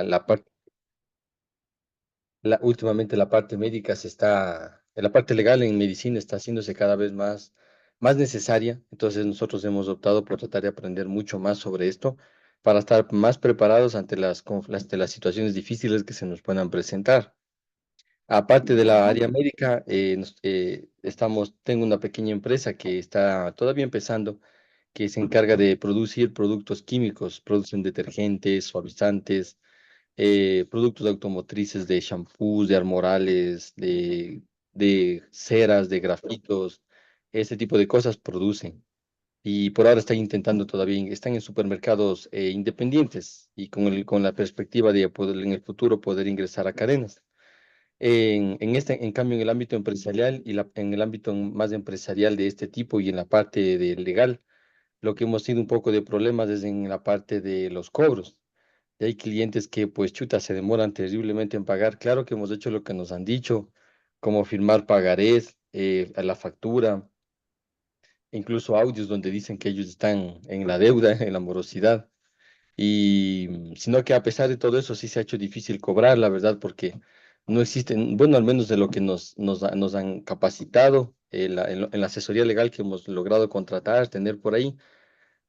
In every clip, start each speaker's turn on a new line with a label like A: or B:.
A: la parte, últimamente la parte médica la parte legal en medicina está haciéndose cada vez más necesaria. Entonces nosotros hemos optado por tratar de aprender mucho más sobre esto para estar más preparados ante ante las situaciones difíciles que se nos puedan presentar. Aparte de la
B: Ya,
A: área médica, tengo una pequeña empresa que está todavía empezando, que se encarga de producir productos químicos, producen detergentes, suavizantes, productos automotrices de shampoos, de armorales, de ceras, de grafitos, ese tipo de cosas producen. Y por ahora están intentando todavía, están en supermercados independientes y con la perspectiva de poder en el futuro poder ingresar a cadenas. En cambio, en el ámbito empresarial en el ámbito más empresarial de este tipo y en la parte de legal, lo que hemos tenido un poco de problemas es en la parte de los cobros. Y hay clientes que, pues, chuta, se demoran terriblemente en pagar. Claro que hemos hecho lo que nos han dicho, como firmar pagarés, a la factura, incluso audios donde dicen que ellos están en la deuda, en la morosidad. Y sino que a pesar de todo eso sí se ha hecho difícil cobrar, la verdad, porque no existen, bueno, al menos de lo que nos han capacitado en la asesoría legal que hemos logrado contratar, tener por ahí,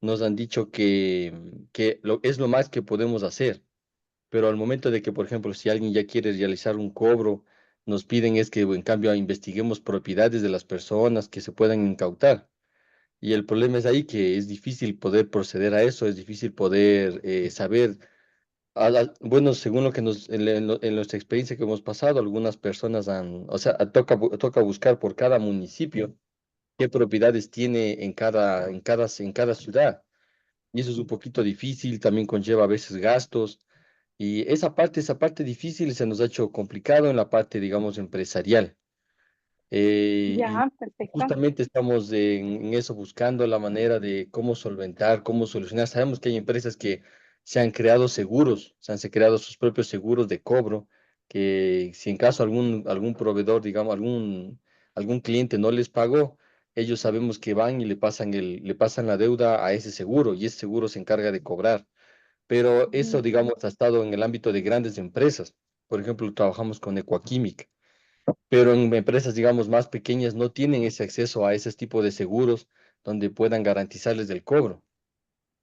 A: nos han dicho que es lo más que podemos hacer. Pero al momento de que, por ejemplo, si alguien ya quiere realizar un cobro, nos piden es que en cambio investiguemos propiedades de las personas que se puedan incautar. Y el problema es ahí que es difícil poder proceder a eso, es difícil poder saber, bueno, según lo que en nuestra experiencia que hemos pasado, algunas personas o sea, toca buscar por cada municipio qué propiedades tiene en cada ciudad. Y eso es un poquito difícil, también conlleva a veces gastos. Y esa parte difícil se nos ha hecho complicado en la parte, digamos, empresarial. Y
B: ya, perfecto.
A: justamente estamos en eso buscando la manera de cómo solventar, cómo solucionar. Sabemos que hay empresas que se han creado seguros, se han creado sus propios seguros de cobro, que si en caso algún proveedor, digamos, algún cliente no les pagó, ellos sabemos que van y le pasan la deuda a ese seguro y ese seguro se encarga de cobrar. Pero eso,
B: Ya,
A: digamos, ha estado en el ámbito de grandes empresas. Por ejemplo, trabajamos con Equaquímica, pero en empresas, digamos, más pequeñas no tienen ese acceso a ese tipo de seguros donde puedan garantizarles el cobro.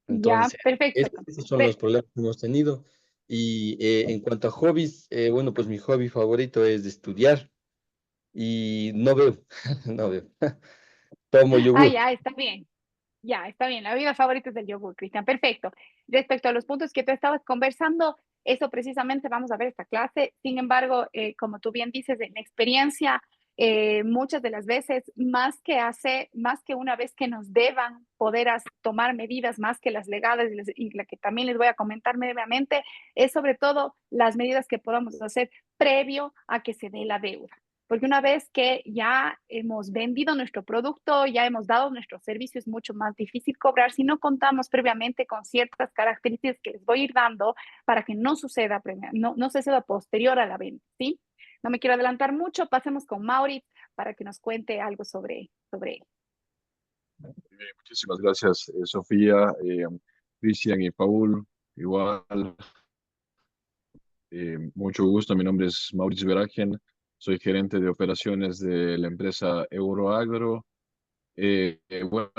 B: ya,
A: Entonces,
B: perfecto.
A: esos son los
B: Per-
A: problemas que hemos tenido. Y en cuanto a hobbies, bueno, pues mi hobby favorito es de estudiar y no veo, no veo. Tomo
B: ah,
A: yogur.
B: ya, está bien. Ya, está bien. La bebida favorita es el yogur, Cristian. Perfecto. Respecto a los puntos que tú estabas conversando, eso precisamente vamos a ver esta clase. Sin embargo, como tú bien dices, en experiencia, muchas de las veces, más que una vez que nos deban poder tomar medidas más que las legales y la que también les voy a comentar brevemente, es sobre todo las medidas que podamos hacer previo a que se dé la deuda. Porque una vez que ya hemos vendido nuestro producto, ya hemos dado nuestro servicio, es mucho más difícil cobrar si no contamos previamente con ciertas características que les voy a ir dando para que no suceda, no suceda posterior a la venta, ¿sí? No me quiero adelantar mucho, pasemos con Maurice para que nos cuente algo sobre él.
C: Muchísimas gracias, Sofía, Cristian y Paul. Igual, mucho gusto. Mi nombre es Mauricio Veragen. Soy gerente de operaciones de la empresa Euroagro. Bueno,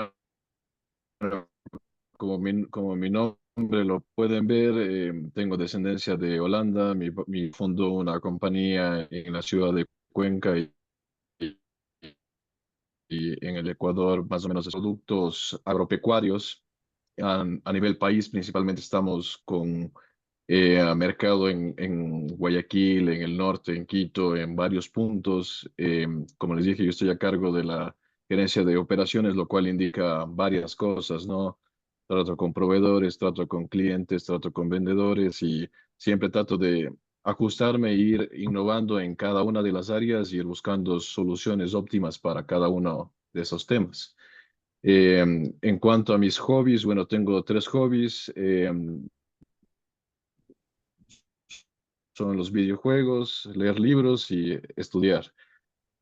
C: como mi nombre lo pueden ver, tengo descendencia de Holanda. Mi fundó una compañía en la ciudad de Cuenca y en el Ecuador, más o menos de productos agropecuarios. A nivel país, principalmente estamos con mercado en Guayaquil, en el norte, en Quito, en varios puntos. Como les dije, yo estoy a cargo de la gerencia de operaciones, lo cual indica varias cosas, ¿no? Trato con proveedores, trato con clientes, trato con vendedores y siempre trato de ajustarme e ir innovando en cada una de las áreas y ir buscando soluciones óptimas para cada uno de esos temas. En cuanto a mis hobbies, bueno, tengo tres hobbies. Son los videojuegos, leer libros y estudiar.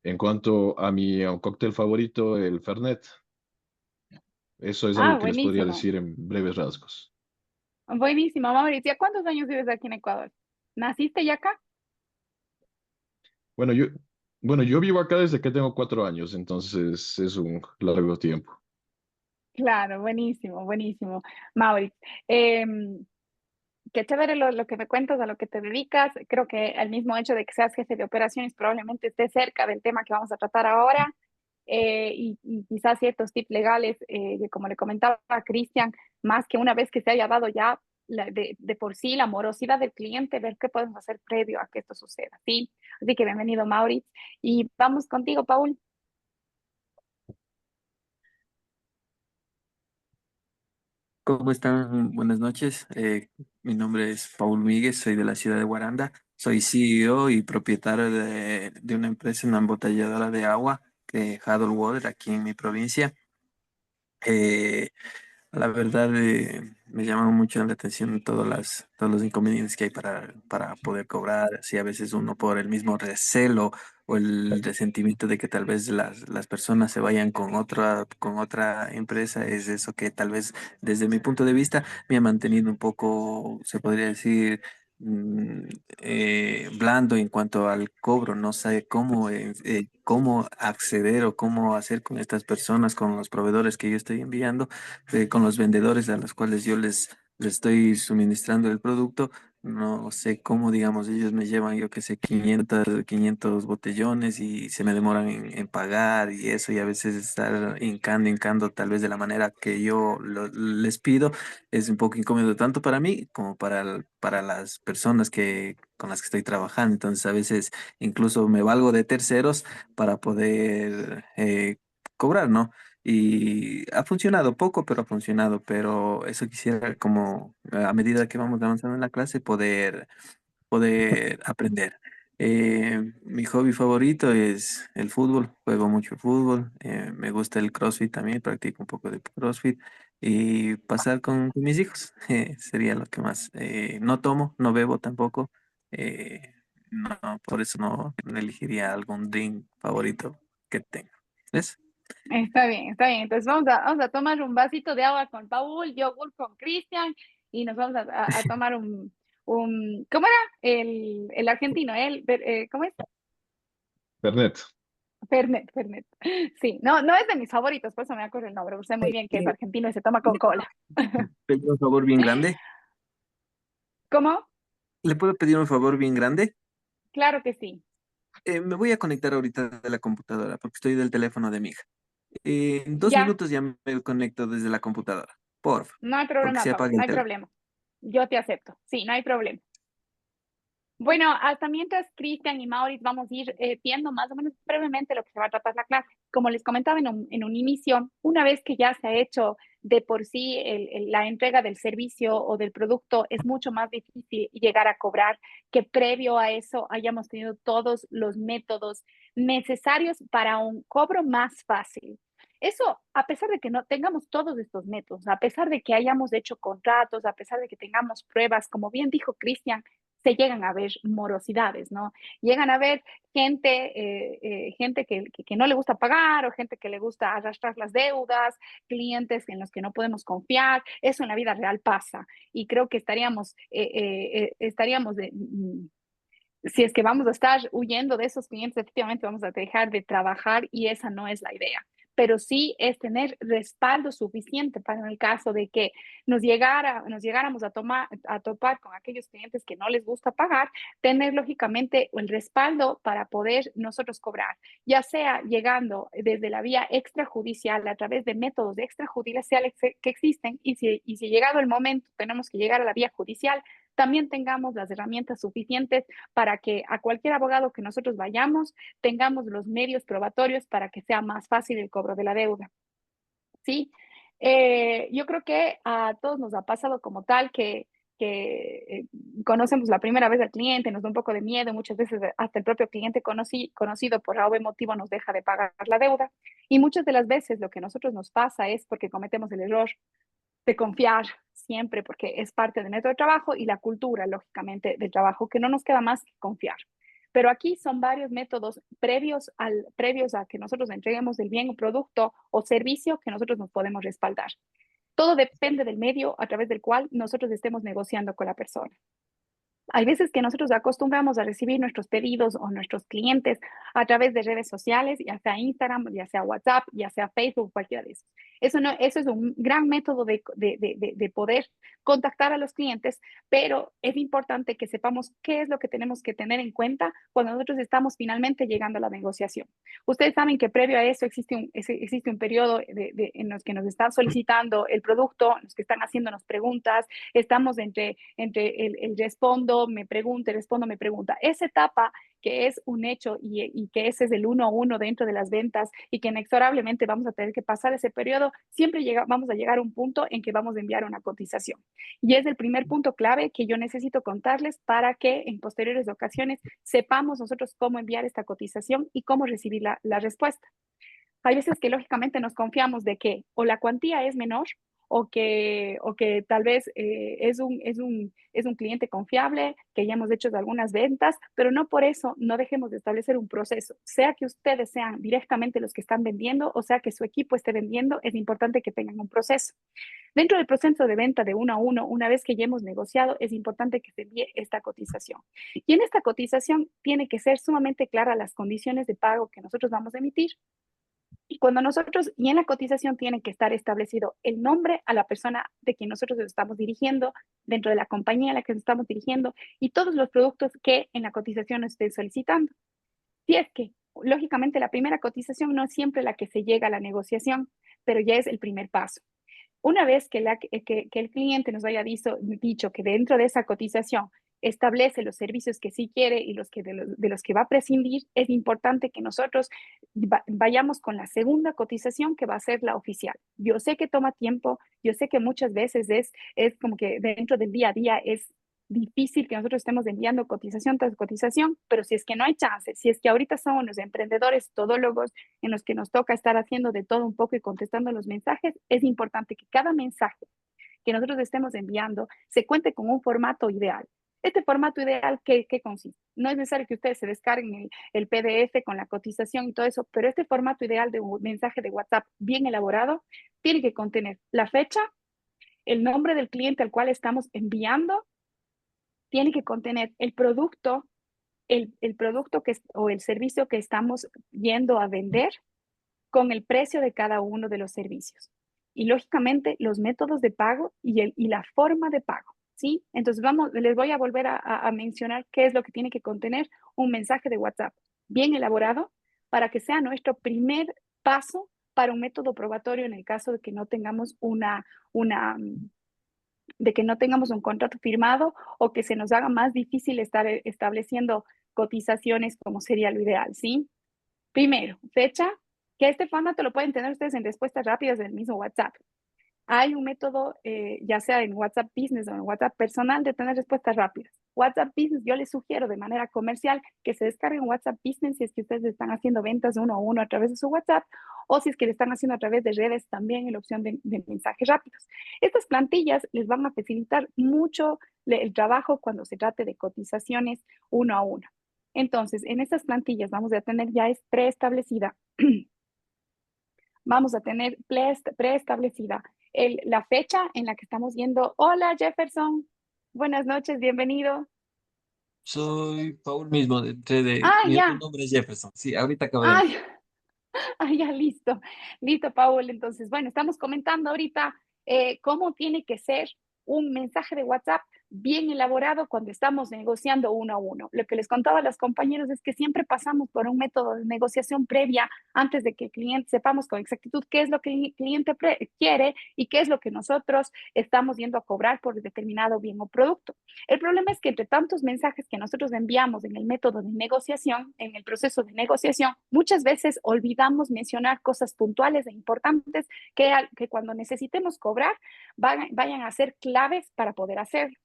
C: En cuanto a mi cóctel favorito, el Fernet, eso es
B: Ah,
C: algo que les podría
B: buenísimo.
C: decir en breves rasgos.
B: Buenísimo, Mauricio. ¿Cuántos años vives aquí en Ecuador? ¿Naciste ya acá?
C: Bueno, yo, bueno, yo vivo acá desde que tengo 4 años, entonces es un largo tiempo.
B: Claro, buenísimo, buenísimo, Mauricio. Em, Qué chévere lo que me cuentas, a lo que te dedicas. Creo que el mismo hecho de que seas jefe de operaciones probablemente esté cerca del tema que vamos a tratar ahora. Y quizás ciertos tips legales, que como le comentaba a Cristian, más que una vez que se haya dado ya de por sí la morosidad del cliente, ver qué podemos hacer previo a que esto suceda. ¿Sí? Así que bienvenido, Mauricio. Y vamos contigo, Paul.
D: ¿Cómo están? Buenas noches. Mi nombre es Paul Míguez, soy de la ciudad de Guaranda. Soy CEO y propietario de una empresa, una embotelladora de agua, Huddle Water, aquí en mi provincia. Eh, la verdad, me llama mucho la atención todos los inconvenientes que hay para poder cobrar, así a veces uno por el mismo recelo o el resentimiento de que tal vez las personas se vayan con otra empresa, es eso que tal vez desde mi punto de vista me ha mantenido un poco, se podría decir, mm, blando en cuanto al cobro. No sé cómo acceder o cómo hacer con estas personas, con los proveedores que yo estoy enviando, con los vendedores a los cuales les estoy suministrando el producto. No sé cómo, digamos, ellos me llevan, yo que sé, 500 botellones y se me demoran en pagar y eso, y a veces estar hincando tal vez de la manera que yo les pido es un poco incómodo tanto para mí como para las personas con las que estoy trabajando. Entonces, a veces incluso me valgo de terceros para poder cobrar, ¿no? Y ha funcionado poco, pero ha funcionado. Pero eso quisiera como a medida que vamos avanzando en la clase poder aprender. Mi hobby favorito es el fútbol, juego mucho fútbol, me gusta el CrossFit también, practico un poco de CrossFit y pasar con mis hijos sería lo que más. No tomo, no bebo tampoco, no, por eso no elegiría algún drink favorito que tenga. ¿Ves?
B: Está bien, está bien. Entonces vamos a tomar un vasito de agua con Paul, yogur con Cristian y nos vamos a tomar ¿cómo era? El argentino, ¿cómo es?
C: Internet.
B: Fernet, Fernet. Sí, no, no es de mis favoritos, por eso me acuerdo el nombre, porque sé muy bien que es
D: Eh,
B: argentino y se toma con
D: ¿Le puedo
B: cola.
D: pedir un favor bien grande?
B: ¿Cómo?
D: ¿Le puedo pedir un favor bien grande?
B: Claro que sí.
D: Me voy a conectar ahorita de la computadora porque estoy del teléfono de mi hija. En dos
B: Ya,
D: minutos ya me conecto desde la computadora. Porfa,
B: no hay
D: porque
B: problema,
D: se
B: Paul,
D: apaga
B: no
D: el
B: hay
D: teléfono.
B: problema. Yo te acepto. Sí, no hay problema. Bueno, hasta mientras Cristian y Maurice vamos a ir viendo más o menos brevemente lo que se va a tratar la clase. Como les comentaba en un inicio, una vez que ya se ha hecho de por sí la entrega del servicio o del producto, es mucho más difícil llegar a cobrar que previo a eso hayamos tenido todos los métodos necesarios para un cobro más fácil. Eso, a pesar de que no tengamos todos estos métodos, a pesar de que hayamos hecho contratos, a pesar de que tengamos pruebas, como bien dijo Cristian, se llegan a ver morosidades, ¿no? Llegan a ver gente que no le gusta pagar o gente que le gusta arrastrar las deudas, clientes en los que no podemos confiar. Eso en la vida real pasa y creo que si es que vamos a estar huyendo de esos clientes, efectivamente vamos a dejar de trabajar y esa no es la idea. Pero sí es tener respaldo suficiente para en el caso de que nos llegáramos a topar con aquellos clientes que no les gusta pagar, tener lógicamente el respaldo para poder nosotros cobrar, ya sea llegando desde la vía extrajudicial a través de métodos extrajudiciales que existen y si llegado el momento tenemos que llegar a la vía judicial, también tengamos las herramientas suficientes para que a cualquier abogado que nosotros vayamos tengamos los medios probatorios para que sea más fácil el cobro de la deuda. ¿Sí? Yo creo que a todos nos ha pasado como tal que conocemos la primera vez al cliente, nos da un poco de miedo, muchas veces hasta el propio cliente conocido por algún motivo nos deja de pagar la deuda y muchas de las veces lo que a nosotros nos pasa es porque cometemos el error de confiar siempre, porque es parte del método de trabajo y la cultura, lógicamente, del trabajo, que no nos queda más que confiar. Pero aquí son varios métodos previos a que nosotros entreguemos el bien o producto o servicio que nosotros nos podemos respaldar. Todo depende del medio a través del cual nosotros estemos negociando con la persona. Hay veces que nosotros acostumbramos a recibir nuestros pedidos o nuestros clientes a través de redes sociales, ya sea Instagram, ya sea WhatsApp, ya sea Facebook, cualquiera de esos. Eso es un gran método de poder contactar a los clientes, pero es importante que sepamos qué es lo que tenemos que tener en cuenta cuando nosotros estamos finalmente llegando a la negociación. Ustedes saben que previo a eso existe un periodo en los que nos están solicitando el producto, los que están haciéndonos preguntas, estamos entre el respondo, me pregunta, respondo, me pregunta. Esa etapa que es un hecho y que ese es el 1 a 1 dentro de las ventas y que inexorablemente vamos a tener que pasar ese periodo, siempre vamos a llegar a un punto en que vamos a enviar una cotización. Y es el primer punto clave que yo necesito contarles para que en posteriores ocasiones sepamos nosotros cómo enviar esta cotización y cómo recibir la respuesta. Hay veces que lógicamente nos confiamos de que o la cuantía es menor o que tal vez es un cliente confiable, que ya hemos hecho algunas ventas, pero no por eso no dejemos de establecer un proceso. Sea que ustedes sean directamente los que están vendiendo o sea que su equipo esté vendiendo, es importante que tengan un proceso. Dentro del proceso de venta de 1 a 1, una vez que ya hemos negociado, es importante que se envíe esta cotización. Y en esta cotización tiene que ser sumamente clara las condiciones de pago que nosotros vamos a emitir. Y en la cotización tiene que estar establecido el nombre a la persona de quien nosotros nos estamos dirigiendo, dentro de la compañía a la que nos estamos dirigiendo y todos los productos que en la cotización nos estén solicitando. Si es que, lógicamente, la primera cotización no es siempre la que se llega a la negociación, pero ya es el primer paso. Una vez que el cliente nos haya dicho que dentro de esa cotización establece los servicios que sí quiere y de los que va a prescindir, es importante que nosotros vayamos con la segunda cotización que va a ser la oficial. Yo sé que toma tiempo, yo sé que muchas veces es como que dentro del día a día es difícil que nosotros estemos enviando cotización tras cotización, pero si es que no hay chance, si es que ahorita somos los emprendedores todólogos en los que nos toca estar haciendo de todo un poco y contestando los mensajes, es importante que cada mensaje que nosotros estemos enviando se cuente con un formato ideal. Este formato ideal, ¿qué consiste? No es necesario que ustedes se descarguen el PDF con la cotización y todo eso, pero este formato ideal de un mensaje de WhatsApp bien elaborado tiene que contener la fecha, el nombre del cliente al cual estamos enviando, tiene que contener el producto, el producto o el servicio que estamos yendo a vender con el precio de cada uno de los servicios. Y lógicamente los métodos de pago y la forma de pago, ¿sí? Entonces les voy a volver a mencionar qué es lo que tiene que contener un mensaje de WhatsApp bien elaborado para que sea nuestro primer paso para un método probatorio en el caso de que no tengamos de que no tengamos un contrato firmado o que se nos haga más difícil estar estableciendo cotizaciones como sería lo ideal, ¿sí? Primero, fecha, que este formato lo pueden tener ustedes en respuestas rápidas del mismo WhatsApp. Hay un método, ya sea en WhatsApp Business o en WhatsApp personal, de tener respuestas rápidas. WhatsApp Business, yo les sugiero de manera comercial que se descarguen WhatsApp Business si es que ustedes están haciendo ventas 1 a 1 a través de su WhatsApp o si es que le están haciendo a través de redes también en la opción de mensajes rápidos. Estas plantillas les van a facilitar mucho el trabajo cuando se trate de cotizaciones 1 a 1. Entonces, en estas plantillas vamos a tener ya preestablecida vamos a tener preestablecida la fecha en la que estamos viendo. Hola Jefferson, buenas noches, bienvenido.
D: Soy Paul mismo, mi otro
B: Ya,
D: nombre es Jefferson. Sí, ahorita acabo de...
B: ay, ya, listo, Paul. Entonces, bueno, estamos comentando ahorita cómo tiene que ser un mensaje de WhatsApp bien elaborado cuando estamos negociando 1 a 1. Lo que les contaba a los compañeros es que siempre pasamos por un método de negociación previa antes de que el cliente sepamos con exactitud qué es lo que el cliente quiere y qué es lo que nosotros estamos yendo a cobrar por determinado bien o producto. El problema es que entre tantos mensajes que nosotros enviamos en el método de negociación, en el proceso de negociación, muchas veces olvidamos mencionar cosas puntuales e importantes que cuando necesitemos cobrar vayan a ser claves para poder hacerlo.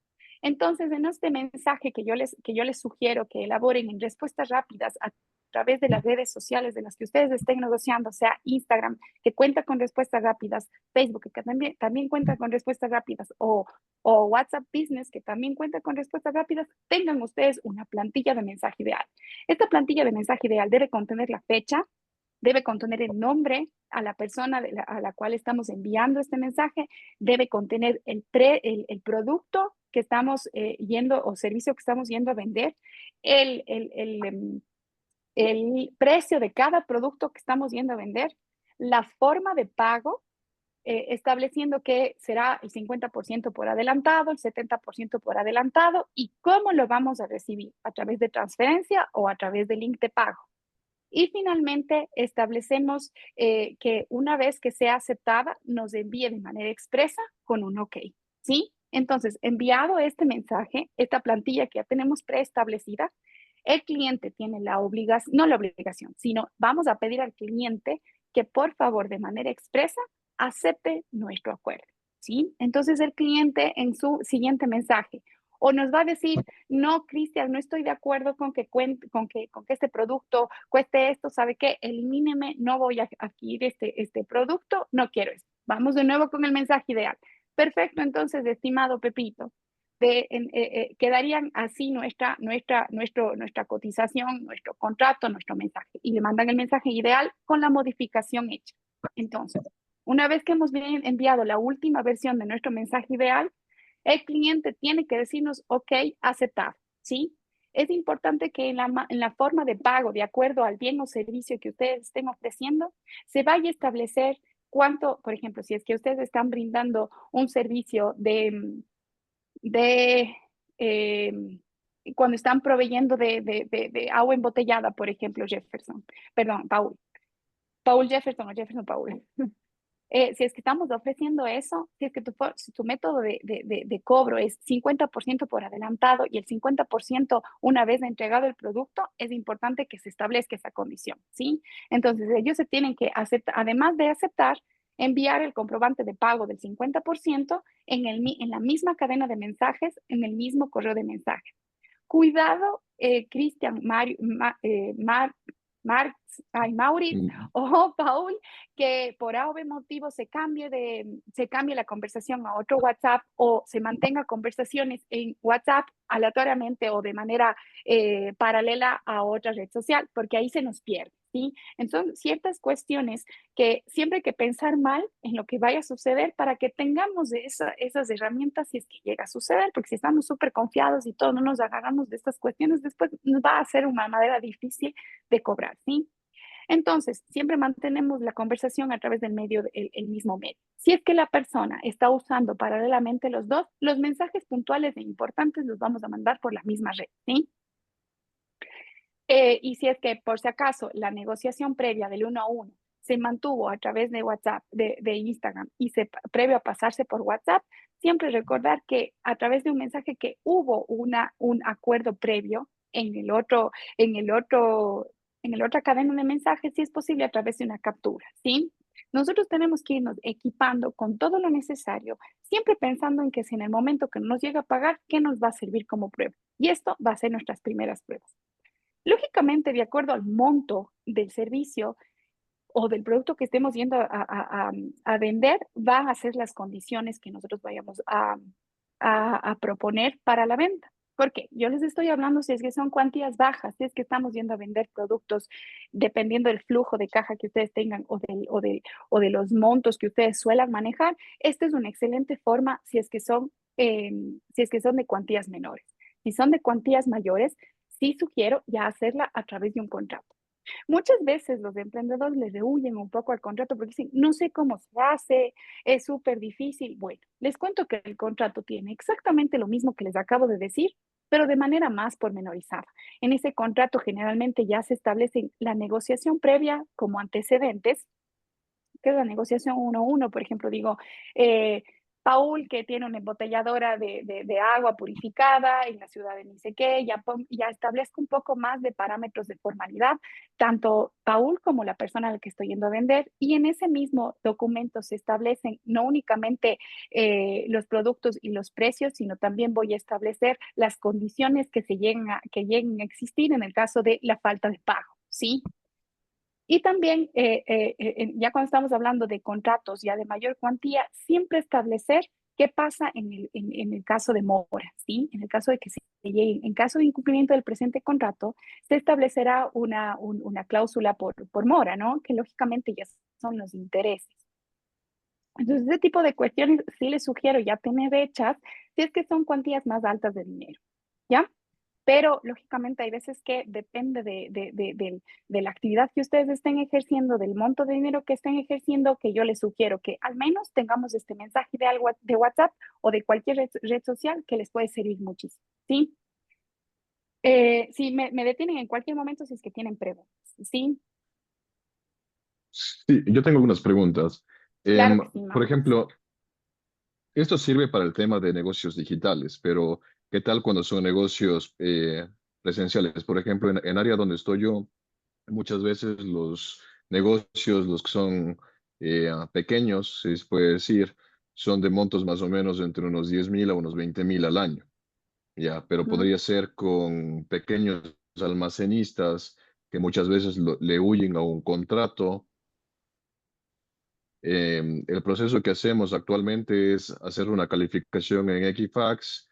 B: Entonces, en este mensaje que yo les sugiero que elaboren en respuestas rápidas a través de las redes sociales de las que ustedes estén negociando, sea Instagram, que cuenta con respuestas rápidas, Facebook, que también cuenta con respuestas rápidas, o WhatsApp Business, que también cuenta con respuestas rápidas, tengan ustedes una plantilla de mensaje ideal. Esta plantilla de mensaje ideal debe contener la fecha, debe contener el nombre a la persona a la cual estamos enviando este mensaje, debe contener el producto que estamos yendo o servicio que estamos yendo a vender, el precio de cada producto que estamos yendo a vender, la forma de pago, estableciendo que será el 50% por adelantado, el 70% por adelantado y cómo lo vamos a recibir, a través de transferencia o a través de link de pago. Y finalmente establecemos que una vez que sea aceptada, nos envíe de manera expresa con un OK, ¿sí? Entonces, enviado este mensaje, esta plantilla que ya tenemos preestablecida, el cliente tiene la obligación, no la obligación, sino vamos a pedir al cliente que por favor de manera expresa acepte nuestro acuerdo, ¿sí? Entonces el cliente en su siguiente mensaje o nos va a decir, no, Cristian, no estoy de acuerdo con que este producto cueste esto, ¿sabe qué? Elimíneme, no voy a adquirir este producto, no quiero eso. Vamos de nuevo con el mensaje ideal. Perfecto, entonces, estimado Pepito, quedarían así nuestra cotización, nuestro contrato, nuestro mensaje. Y le mandan el mensaje ideal con la modificación hecha. Entonces, una vez que hemos enviado la última versión de nuestro mensaje ideal, el cliente tiene que decirnos, OK, aceptar, ¿sí? Es importante que en la forma de pago, de acuerdo al bien o servicio que ustedes estén ofreciendo, se vaya a establecer cuánto, por ejemplo, si es que ustedes están brindando un servicio cuando están proveyendo de agua embotellada, por ejemplo, Paul Jefferson o Jefferson Paul. Si es que estamos ofreciendo eso, si es que si tu método de cobro es 50% por adelantado y el 50% una vez entregado el producto, es importante que se establezca esa condición, ¿sí? Entonces, ellos se tienen que aceptar, además de aceptar, enviar el comprobante de pago del 50% en la misma cadena de mensajes, en el mismo correo de mensajes. Cuidado, Cristian, Maurice o Paul, que por A o B motivo se cambie la conversación a otro WhatsApp o se mantenga conversaciones en WhatsApp aleatoriamente o de manera paralela a otra red social, porque ahí se nos pierde, ¿sí? Entonces, ciertas cuestiones que siempre hay que pensar mal en lo que vaya a suceder para que tengamos esas herramientas si es que llega a suceder, porque si estamos súper confiados y todos no nos agarramos de estas cuestiones, después nos va a ser una manera difícil de cobrar, ¿sí? Entonces, siempre mantenemos la conversación a través del el mismo medio. Si es que la persona está usando paralelamente los dos, los mensajes puntuales e importantes los vamos a mandar por la misma red, ¿sí? Y si es que, por si acaso, la negociación previa del 1 a 1 se mantuvo a través de WhatsApp, de Instagram, y previo a pasarse por WhatsApp, siempre recordar que a través de un mensaje que hubo un acuerdo previo en la otra cadena de mensajes, si es posible a través de una captura, ¿sí? Nosotros tenemos que irnos equipando con todo lo necesario, siempre pensando en que si en el momento que nos llega a pagar, ¿qué nos va a servir como prueba? Y esto va a ser nuestras primeras pruebas. Lógicamente, de acuerdo al monto del servicio o del producto que estemos yendo a vender, van a ser las condiciones que nosotros vayamos a proponer para la venta. Porque yo les estoy hablando si es que son cuantías bajas, si es que estamos yendo a vender productos dependiendo del flujo de caja que ustedes tengan o de los montos que ustedes suelan manejar. Esta es una excelente forma si es que son de cuantías menores. Si son de cuantías mayores, sí sugiero ya hacerla a través de un contrato. Muchas veces los emprendedores les rehuyen un poco al contrato porque dicen, no sé cómo se hace, es súper difícil. Bueno, les cuento que el contrato tiene exactamente lo mismo que les acabo de decir, pero de manera más pormenorizada. En ese contrato generalmente ya se establece la negociación previa como antecedentes, que es la negociación 1-1, por ejemplo, digo, Paul, que tiene una embotelladora de agua purificada en la ciudad de ni sé qué, ya establezco un poco más de parámetros de formalidad, tanto Paul como la persona a la que estoy yendo a vender, y en ese mismo documento se establecen no únicamente los productos y los precios, sino también voy a establecer las condiciones que lleguen a existir en el caso de la falta de pago, ¿sí? Y también, ya cuando estamos hablando de contratos ya de mayor cuantía, siempre establecer ¿Qué pasa en el caso de mora? ¿Sí? En el caso de que se llegue, en caso de incumplimiento del presente contrato, se establecerá una cláusula por mora, ¿no? Que lógicamente ya son los intereses. Entonces, ese tipo de cuestiones sí les sugiero ya tener hechas si es que son cuantías más altas de dinero, ¿ya? Pero lógicamente hay veces que depende de la actividad que ustedes estén ejerciendo, del monto de dinero que estén ejerciendo, que yo les sugiero que al menos tengamos este mensaje de algo de WhatsApp o de cualquier red social que les puede servir muchísimo, ¿sí? Sí, me detienen en cualquier momento si es que tienen preguntas, ¿sí?
C: Sí, yo tengo algunas preguntas.
B: Claro que sí,
C: Por
B: Mauricio.
C: ejemplo, esto sirve para el tema de negocios digitales, pero ¿qué tal cuando son negocios presenciales? Por ejemplo, en área donde estoy yo, muchas veces los negocios, los que son pequeños, si se puede decir, son de montos más o menos entre unos 10.000 a unos 20.000 al año, ya, pero
B: Ujú.
C: podría ser con pequeños almacenistas que muchas veces le huyen a un contrato. El proceso que hacemos actualmente es hacer una calificación en Equifax,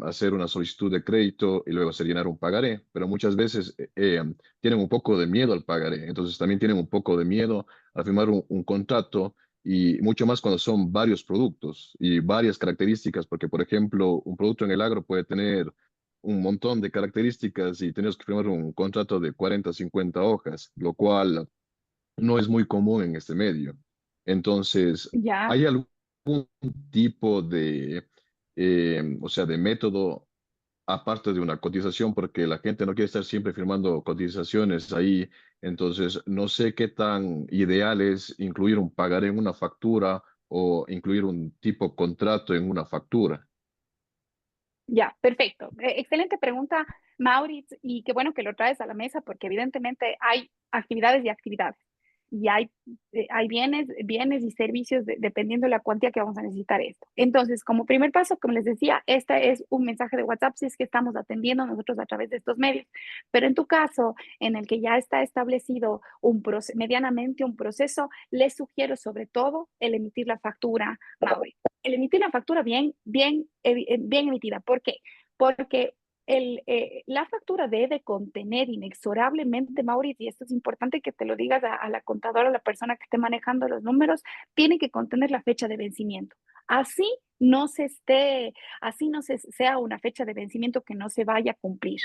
C: hacer una solicitud de crédito y luego hacer llenar un pagaré, pero muchas veces tienen un poco de miedo al pagaré, entonces también tienen un poco de miedo a firmar un contrato y mucho más cuando son varios productos y varias características, porque por ejemplo, un producto en el agro puede tener un montón de características y tenemos que firmar un contrato de 40 50 hojas, lo cual no es muy común en este medio. Entonces,
B: Ya.
C: ¿hay algún tipo de, o sea, de método aparte de una cotización? Porque la gente no quiere estar siempre firmando cotizaciones ahí. Entonces, no sé qué tan ideal es incluir un pagaré en una factura o incluir un tipo contrato en una factura.
B: Ya, perfecto. Excelente pregunta, Maurits, y qué bueno que lo traes a la mesa porque evidentemente hay actividades y actividades y hay bienes y servicios dependiendo de la cuantía que vamos a necesitar esto. Entonces, como primer paso, como les decía, este es un mensaje de WhatsApp si es que estamos atendiendo nosotros a través de estos medios. Pero en tu caso, en el que ya está establecido medianamente un proceso, les sugiero sobre todo el emitir la factura, Maurits, el emitir la factura bien emitida. ¿Por qué? Porque la factura debe contener inexorablemente, Mauricio, y esto es importante que te lo digas a la contadora, a la persona que esté manejando los números, tiene que contener la fecha de vencimiento. Así así no se, sea una fecha de vencimiento que no se vaya a cumplir.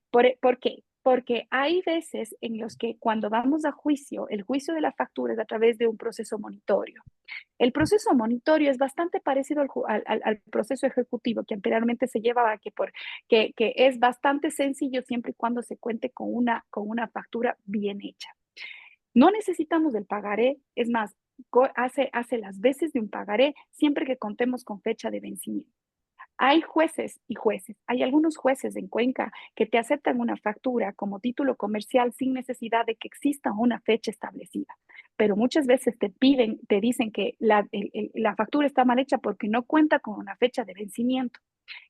B: ¿Por qué? Porque hay veces en los que cuando vamos a juicio, el juicio de la factura es a través de un proceso monitorio. El proceso monitorio es bastante parecido al proceso ejecutivo que anteriormente se llevaba, que es bastante sencillo siempre y cuando se cuente con una factura bien hecha. No necesitamos del pagaré, es más, hace las veces de un pagaré siempre que contemos con fecha de vencimiento. Hay jueces y jueces. Hay algunos jueces en Cuenca que te aceptan una factura como título comercial sin necesidad de que exista una fecha establecida. Pero muchas veces te dicen que la factura está mal hecha porque no cuenta con una fecha de vencimiento.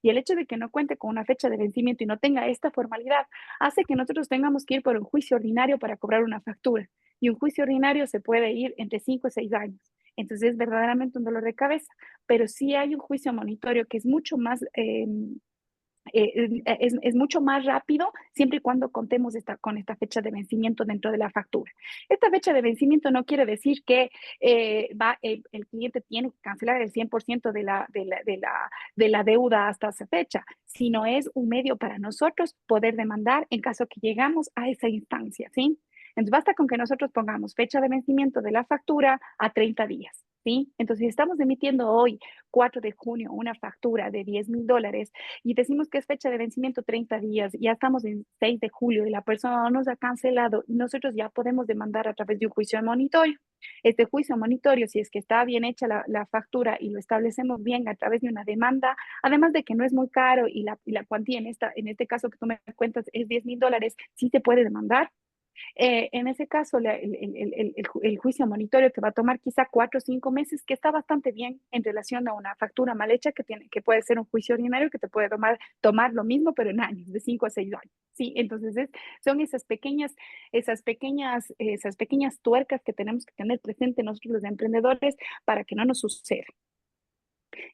B: Y el hecho de que no cuente con una fecha de vencimiento y no tenga esta formalidad hace que nosotros tengamos que ir por un juicio ordinario para cobrar una factura. Y un juicio ordinario se puede ir entre 5 y 6 años. Entonces es verdaderamente un dolor de cabeza, pero sí hay un juicio monitorio que es mucho más, es mucho más rápido siempre y cuando contemos con esta fecha de vencimiento dentro de la factura. Esta fecha de vencimiento no quiere decir que el cliente tiene que cancelar el 100% de la deuda hasta esa fecha, sino es un medio para nosotros poder demandar en caso que llegamos a esa instancia, ¿sí? Entonces basta con que nosotros pongamos fecha de vencimiento de la factura a 30 días, ¿sí? Entonces, si estamos emitiendo hoy, 4 de junio, una factura de $10,000 y decimos que es fecha de vencimiento 30 días, ya estamos en 6 de julio y la persona no nos ha cancelado, nosotros ya podemos demandar a través de un juicio de monitorio. Este juicio de monitorio, si es que está bien hecha la factura y lo establecemos bien a través de una demanda, además de que no es muy caro y la cuantía en este caso que tú me cuentas es $10,000, sí se puede demandar. En ese caso, el juicio monitorio te va a tomar quizá 4 o 5 meses, que está bastante bien en relación a una factura mal hecha que puede ser un juicio ordinario que te puede tomar lo mismo, pero en años, de 5 a 6 años. Sí, entonces son esas pequeñas tuercas que tenemos que tener presente nosotros los emprendedores para que no nos suceda.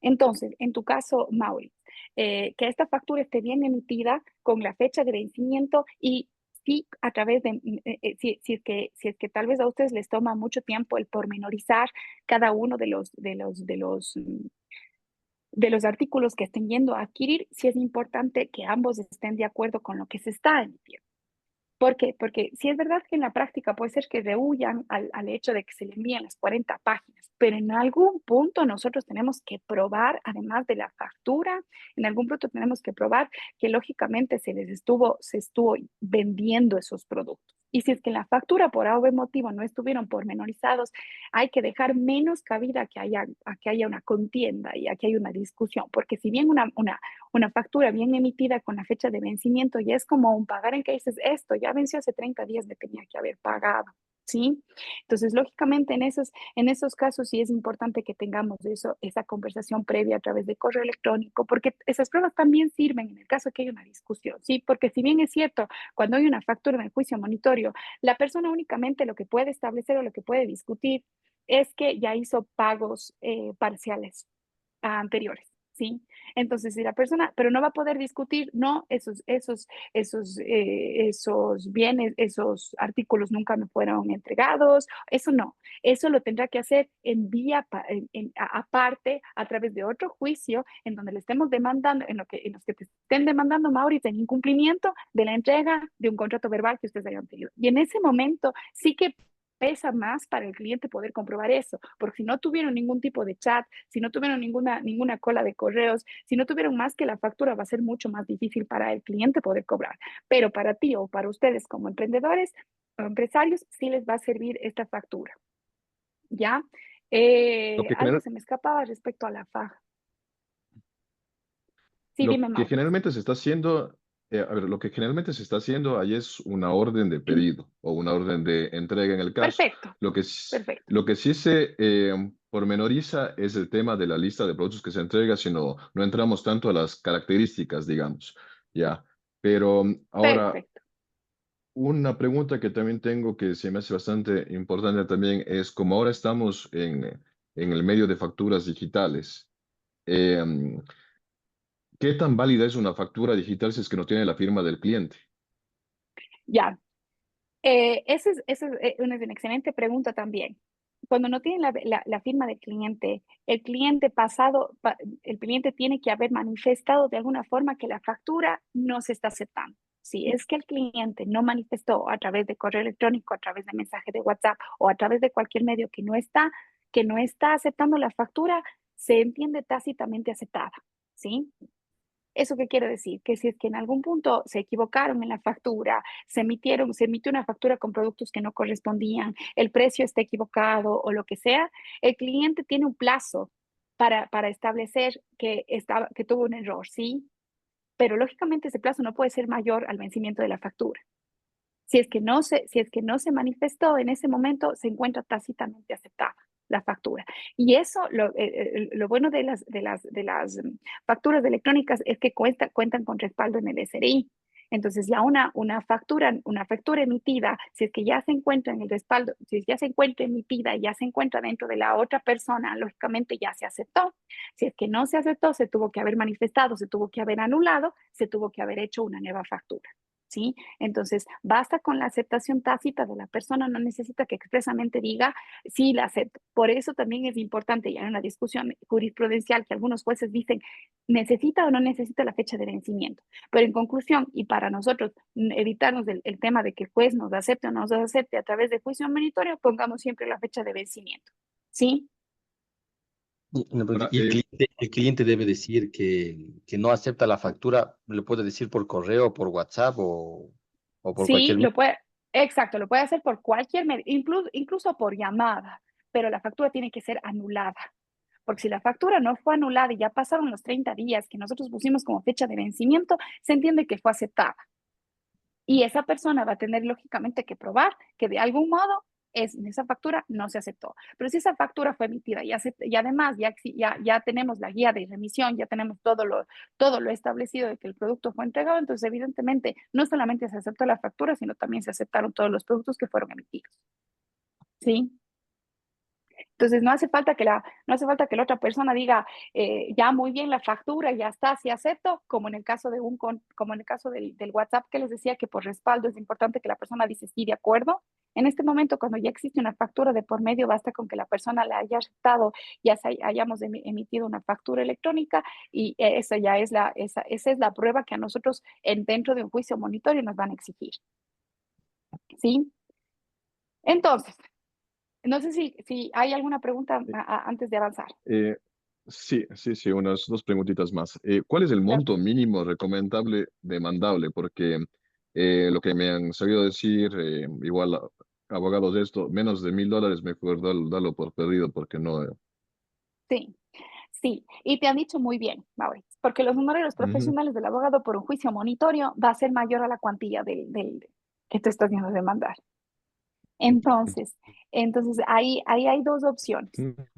B: Entonces, en tu caso, Mauri, que esta factura esté bien emitida con la fecha de vencimiento y sí a través de, si es que tal vez a ustedes les toma mucho tiempo el pormenorizar cada uno de los artículos que estén yendo a adquirir, sí es importante que ambos estén de acuerdo con lo que se está emitiendo. ¿Por qué? Porque sí es verdad que en la práctica puede ser que rehuyan al hecho de que se le envíen las 40 páginas, pero en algún punto nosotros tenemos que probar, además de la factura, en algún punto tenemos que probar que lógicamente se estuvo vendiendo esos productos. Y si es que en la factura por algún motivo no estuvieron pormenorizados, hay que dejar menos cabida a que haya una contienda y a que haya una discusión, porque si bien una factura bien emitida con la fecha de vencimiento ya es como un pagar en que dices, esto ya venció hace 30 días, me tenía que haber pagado, ¿sí? Entonces, lógicamente, en esos casos sí es importante que tengamos esa conversación previa a través de correo electrónico, porque esas pruebas también sirven en el caso de que haya una discusión, ¿sí? Porque si bien es cierto, cuando hay una factura en el juicio monitorio, la persona únicamente lo que puede establecer o lo que puede discutir es que ya hizo pagos parciales anteriores, ¿sí? Entonces, si la persona, pero no va a poder discutir, no, esos bienes, esos artículos nunca me fueron entregados, eso no, eso lo tendrá que hacer en vía, aparte, a través de otro juicio, en donde le estemos demandando, en los que te estén demandando, Mauricio, en incumplimiento de la entrega de un contrato verbal que ustedes hayan tenido. Y en ese momento sí que pesa más para el cliente poder comprobar eso, porque si no tuvieron ningún tipo de chat, si no tuvieron ninguna cola de correos, si no tuvieron más que la factura, va a ser mucho más difícil para el cliente poder cobrar. Pero para ti o para ustedes como emprendedores o empresarios, sí les va a servir esta factura. ¿Ya?
A: Lo que
B: Algo
A: genera-
B: se me escapaba respecto a la faja. Sí,
C: Lo
B: dime,
C: que
B: Mau.
C: generalmente se está haciendo, a ver, lo que generalmente se está haciendo ahí es una orden de pedido o una orden de entrega en el caso.
B: Perfecto, perfecto.
C: Lo que sí se pormenoriza es el tema de la lista de productos que se entrega, sino no entramos tanto a las características, digamos, ya. Pero ahora,
B: Perfecto.
C: una pregunta que también tengo que se me hace bastante importante también es como ahora estamos en el medio de facturas digitales. em, ¿Qué tan válida es una factura digital si es que no tiene la firma del cliente?
B: Ya. Esa es una excelente pregunta también. Cuando no tienen la firma del cliente, el cliente tiene que haber manifestado de alguna forma que la factura no se está aceptando. Si es que el cliente no manifestó a través de correo electrónico, a través de mensaje de WhatsApp o a través de cualquier medio que no está aceptando la factura, se entiende tácitamente aceptada, ¿sí? ¿Eso qué quiere decir? Que si es que en algún punto se equivocaron en la factura, se emitió una factura con productos que no correspondían, el precio está equivocado o lo que sea, el cliente tiene un plazo para establecer que tuvo un error, ¿sí? Pero lógicamente ese plazo no puede ser mayor al vencimiento de la factura. Si es que no se manifestó en ese momento, se encuentra tácitamente aceptada la factura. Y eso, lo bueno de las facturas electrónicas es que cuentan con respaldo en el SRI. Entonces ya una factura emitida, si es que ya se encuentra en el respaldo, si ya se encuentra emitida y ya se encuentra dentro de la otra persona, lógicamente ya se aceptó. Si es que no se aceptó, se tuvo que haber manifestado, se tuvo que haber anulado, se tuvo que haber hecho una nueva factura. ¿Sí? Entonces, basta con la aceptación tácita de la persona, no necesita que expresamente diga, sí, la acepto. Por eso también es importante, ya en una discusión jurisprudencial, que algunos jueces dicen, necesita o no necesita la fecha de vencimiento. Pero en conclusión, y para nosotros evitarnos el tema de que el juez nos acepte o no nos acepte a través de juicio meritorio, pongamos siempre la fecha de vencimiento. ¿Sí?
C: Ahora,
A: Y el cliente debe decir que no acepta la factura, lo puede decir por correo, por WhatsApp o por
B: Sí,
A: cualquier medio.
B: exacto, lo puede hacer por cualquier medio, incluso por llamada, pero la factura tiene que ser anulada. Porque si la factura no fue anulada y ya pasaron los 30 días que nosotros pusimos como fecha de vencimiento, se entiende que fue aceptada. Y esa persona va a tener lógicamente que probar que de algún modo esa factura no se aceptó. Pero si esa factura fue emitida y además ya tenemos la guía de remisión, ya tenemos todo lo establecido de que el producto fue entregado, entonces evidentemente no solamente se aceptó la factura, sino también se aceptaron todos los productos que fueron emitidos. ¿Sí? Entonces, no hace falta que la otra persona diga, ya muy bien la factura, ya está, sí acepto, como en el caso como en el caso del WhatsApp que les decía que por respaldo es importante que la persona dice sí, de acuerdo. En este momento, cuando ya existe una factura de por medio, basta con que la persona la haya aceptado, hayamos emitido una factura electrónica y esa es la prueba que a nosotros dentro de un juicio monitorio nos van a exigir. ¿Sí? Entonces, no sé si hay alguna pregunta antes de avanzar.
C: Eh, sí, unas dos preguntitas más. ¿Cuál es el monto
B: Perfecto.
C: mínimo recomendable demandable? Porque lo que me han sabido decir, igual abogados de esto, menos de $1,000, mejor darlo por perdido, porque no.
B: Sí, sí. Y te han dicho muy bien, Mauricio, porque los honorarios
C: Ujú.
B: profesionales del abogado por un juicio monitorio va a ser mayor a la cuantía que tú estás viendo demandar. Entonces ahí hay dos opciones.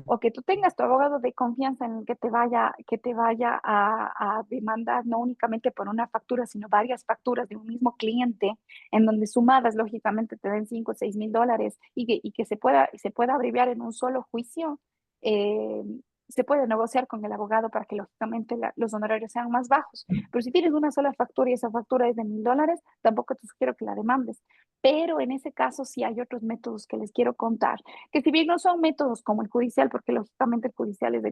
B: O que tú tengas tu abogado de confianza en el que te vaya a demandar no únicamente por una factura, sino varias facturas de un mismo cliente, en donde sumadas, lógicamente, te den 5 o 6 mil dólares y que se pueda abreviar en un solo juicio. eh, Se puede negociar con el abogado para que, lógicamente, los honorarios sean más bajos. Pero si tienes una sola factura y esa factura es de $1,000, tampoco te sugiero que la demandes. Pero en ese caso sí hay otros métodos que les quiero contar, que si bien no son métodos como el judicial, porque lógicamente el judicial es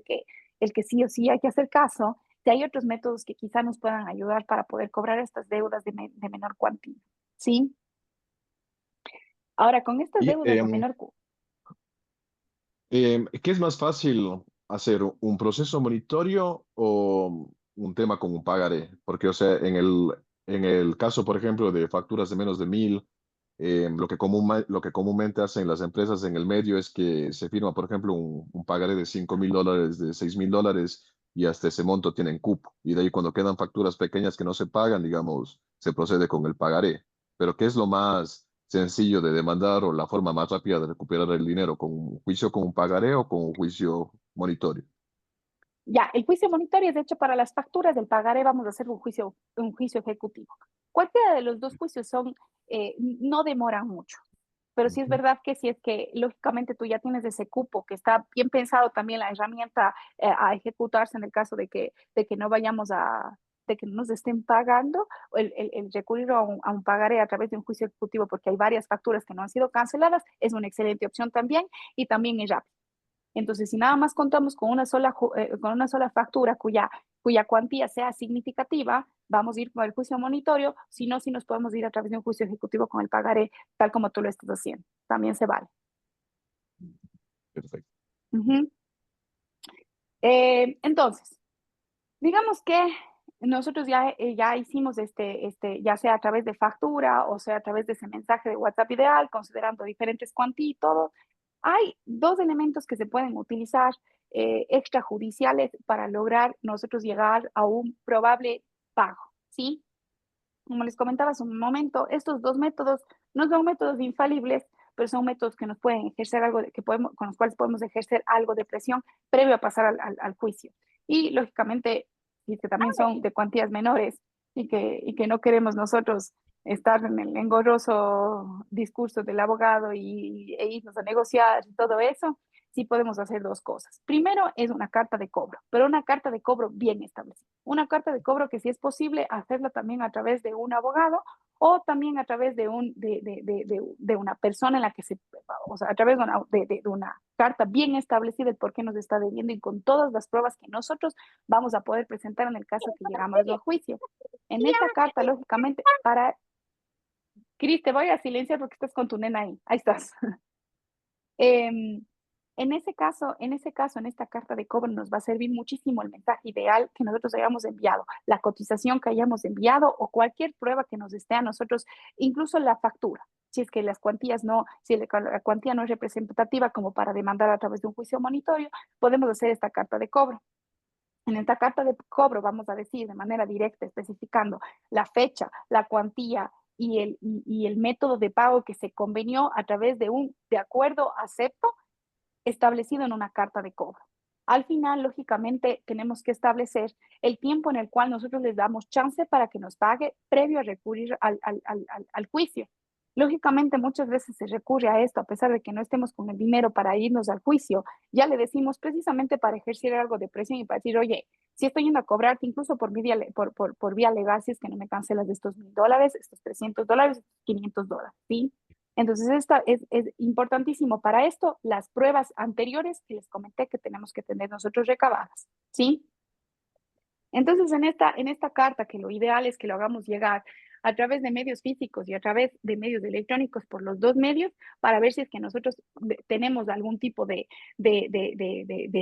B: el que sí o sí hay que hacer caso, sí hay otros métodos que quizá nos puedan ayudar para poder cobrar estas deudas de menor cuantía. ¿Sí? Ahora, con estas
C: Y
B: deudas de
C: ¿qué es más fácil hacer, un proceso monitorio o un tema con un pagaré? Porque, o sea, en el caso, por ejemplo, de facturas de menos de 1,000, lo que comúnmente hacen las empresas en el medio es que se firma, por ejemplo, un pagaré de $5,000, de $6,000, y hasta ese monto tienen cupo. Y de ahí, cuando quedan facturas pequeñas que no se pagan, digamos, se procede con el pagaré. Pero ¿qué es lo más sencillo de demandar o la forma más rápida de recuperar el dinero? ¿Con un juicio con un pagaré o con un juicio monitorio?
B: Ya, el juicio monitorio es hecho para las facturas del pagaré, vamos a hacer un juicio ejecutivo. Cualquiera de los dos juicios no demoran mucho. Pero sí es
C: Ujú.
B: verdad que si es que lógicamente tú ya tienes ese cupo, que está bien pensado también la herramienta a ejecutarse en el caso de que no vayamos de que no nos estén pagando, el recurrir a un pagaré a través de un juicio ejecutivo porque hay varias facturas que no han sido canceladas, es una excelente opción también y también es rápido. Entonces, si nada más contamos con una sola factura cuya cuantía sea significativa, vamos a ir con el juicio monitorio, si no, si nos podemos ir a través de un juicio ejecutivo con el pagaré, tal como tú lo estás haciendo. También se vale.
C: Perfecto.
B: Ujú. Entonces, digamos que nosotros ya hicimos ya sea a través de factura o sea a través de ese mensaje de WhatsApp ideal, considerando diferentes cuantías y todo. Hay dos elementos que se pueden utilizar extrajudiciales para lograr nosotros llegar a un probable pago, ¿sí? Como les comentaba hace un momento, estos dos métodos no son métodos infalibles, pero son métodos que nos pueden ejercer con los cuales podemos ejercer algo de presión previo a pasar al juicio. Y lógicamente, y que también son de cuantías menores y que no queremos nosotros estar en el engorroso discurso del abogado e irnos a negociar y todo eso, sí podemos hacer dos cosas. Primero es una carta de cobro, pero una carta de cobro bien establecida. Una carta de cobro que si es posible hacerla también a través de un abogado o también a través de una persona en la que o sea, a través de una carta bien establecida el por qué nos está debiendo y con todas las pruebas que nosotros vamos a poder presentar en el caso que llegamos al juicio. En esta carta, lógicamente, Cris, te voy a silenciar porque estás con tu nena ahí. Ahí estás. Em, en esta carta de cobro nos va a servir muchísimo el mensaje ideal que nosotros hayamos enviado, la cotización que hayamos enviado o cualquier prueba que nos esté a nosotros, incluso la factura. Si es que si la cuantía no es representativa como para demandar a través de un juicio monitorio, podemos hacer esta carta de cobro. En esta carta de cobro vamos a decir de manera directa, especificando la fecha, la cuantía y el método de pago que se convenió a través de un de acuerdo acepto establecido en una carta de cobro. Al final, lógicamente, tenemos que establecer el tiempo en el cual nosotros les damos chance para que nos pague previo a recurrir al juicio. Lógicamente, muchas veces se recurre a esto, a pesar de que no estemos con el dinero para irnos al juicio, ya le decimos precisamente para ejercer algo de presión y para decir, oye, si estoy yendo a cobrarte incluso por vía legal, si es que no me cancelas de estos $1,000, estos $300, $500, ¿sí? Entonces, es importantísimo para esto las pruebas anteriores que les comenté que tenemos que tener nosotros recabadas, ¿sí? Entonces, en esta carta, que lo ideal es que lo hagamos llegar a través de medios físicos y a través de medios electrónicos por los dos medios, para ver si es que nosotros tenemos algún tipo de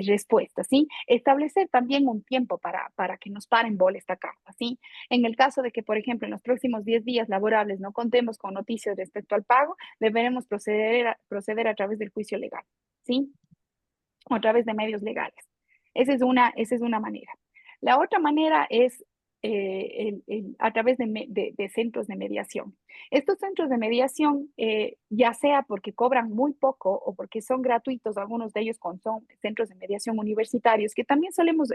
B: respuesta, ¿sí? Establecer también un tiempo para que nos paren bola esta carta, ¿sí? En el caso de que, por ejemplo, en los próximos 10 días laborables no contemos con noticias respecto al pago, deberemos proceder a través del juicio legal, ¿sí? O a través de medios legales. Esa es una manera. La otra manera es a través de centros de mediación. Estos centros de mediación, ya sea porque cobran muy poco o porque son gratuitos, algunos de ellos son centros de mediación universitarios, que también solemos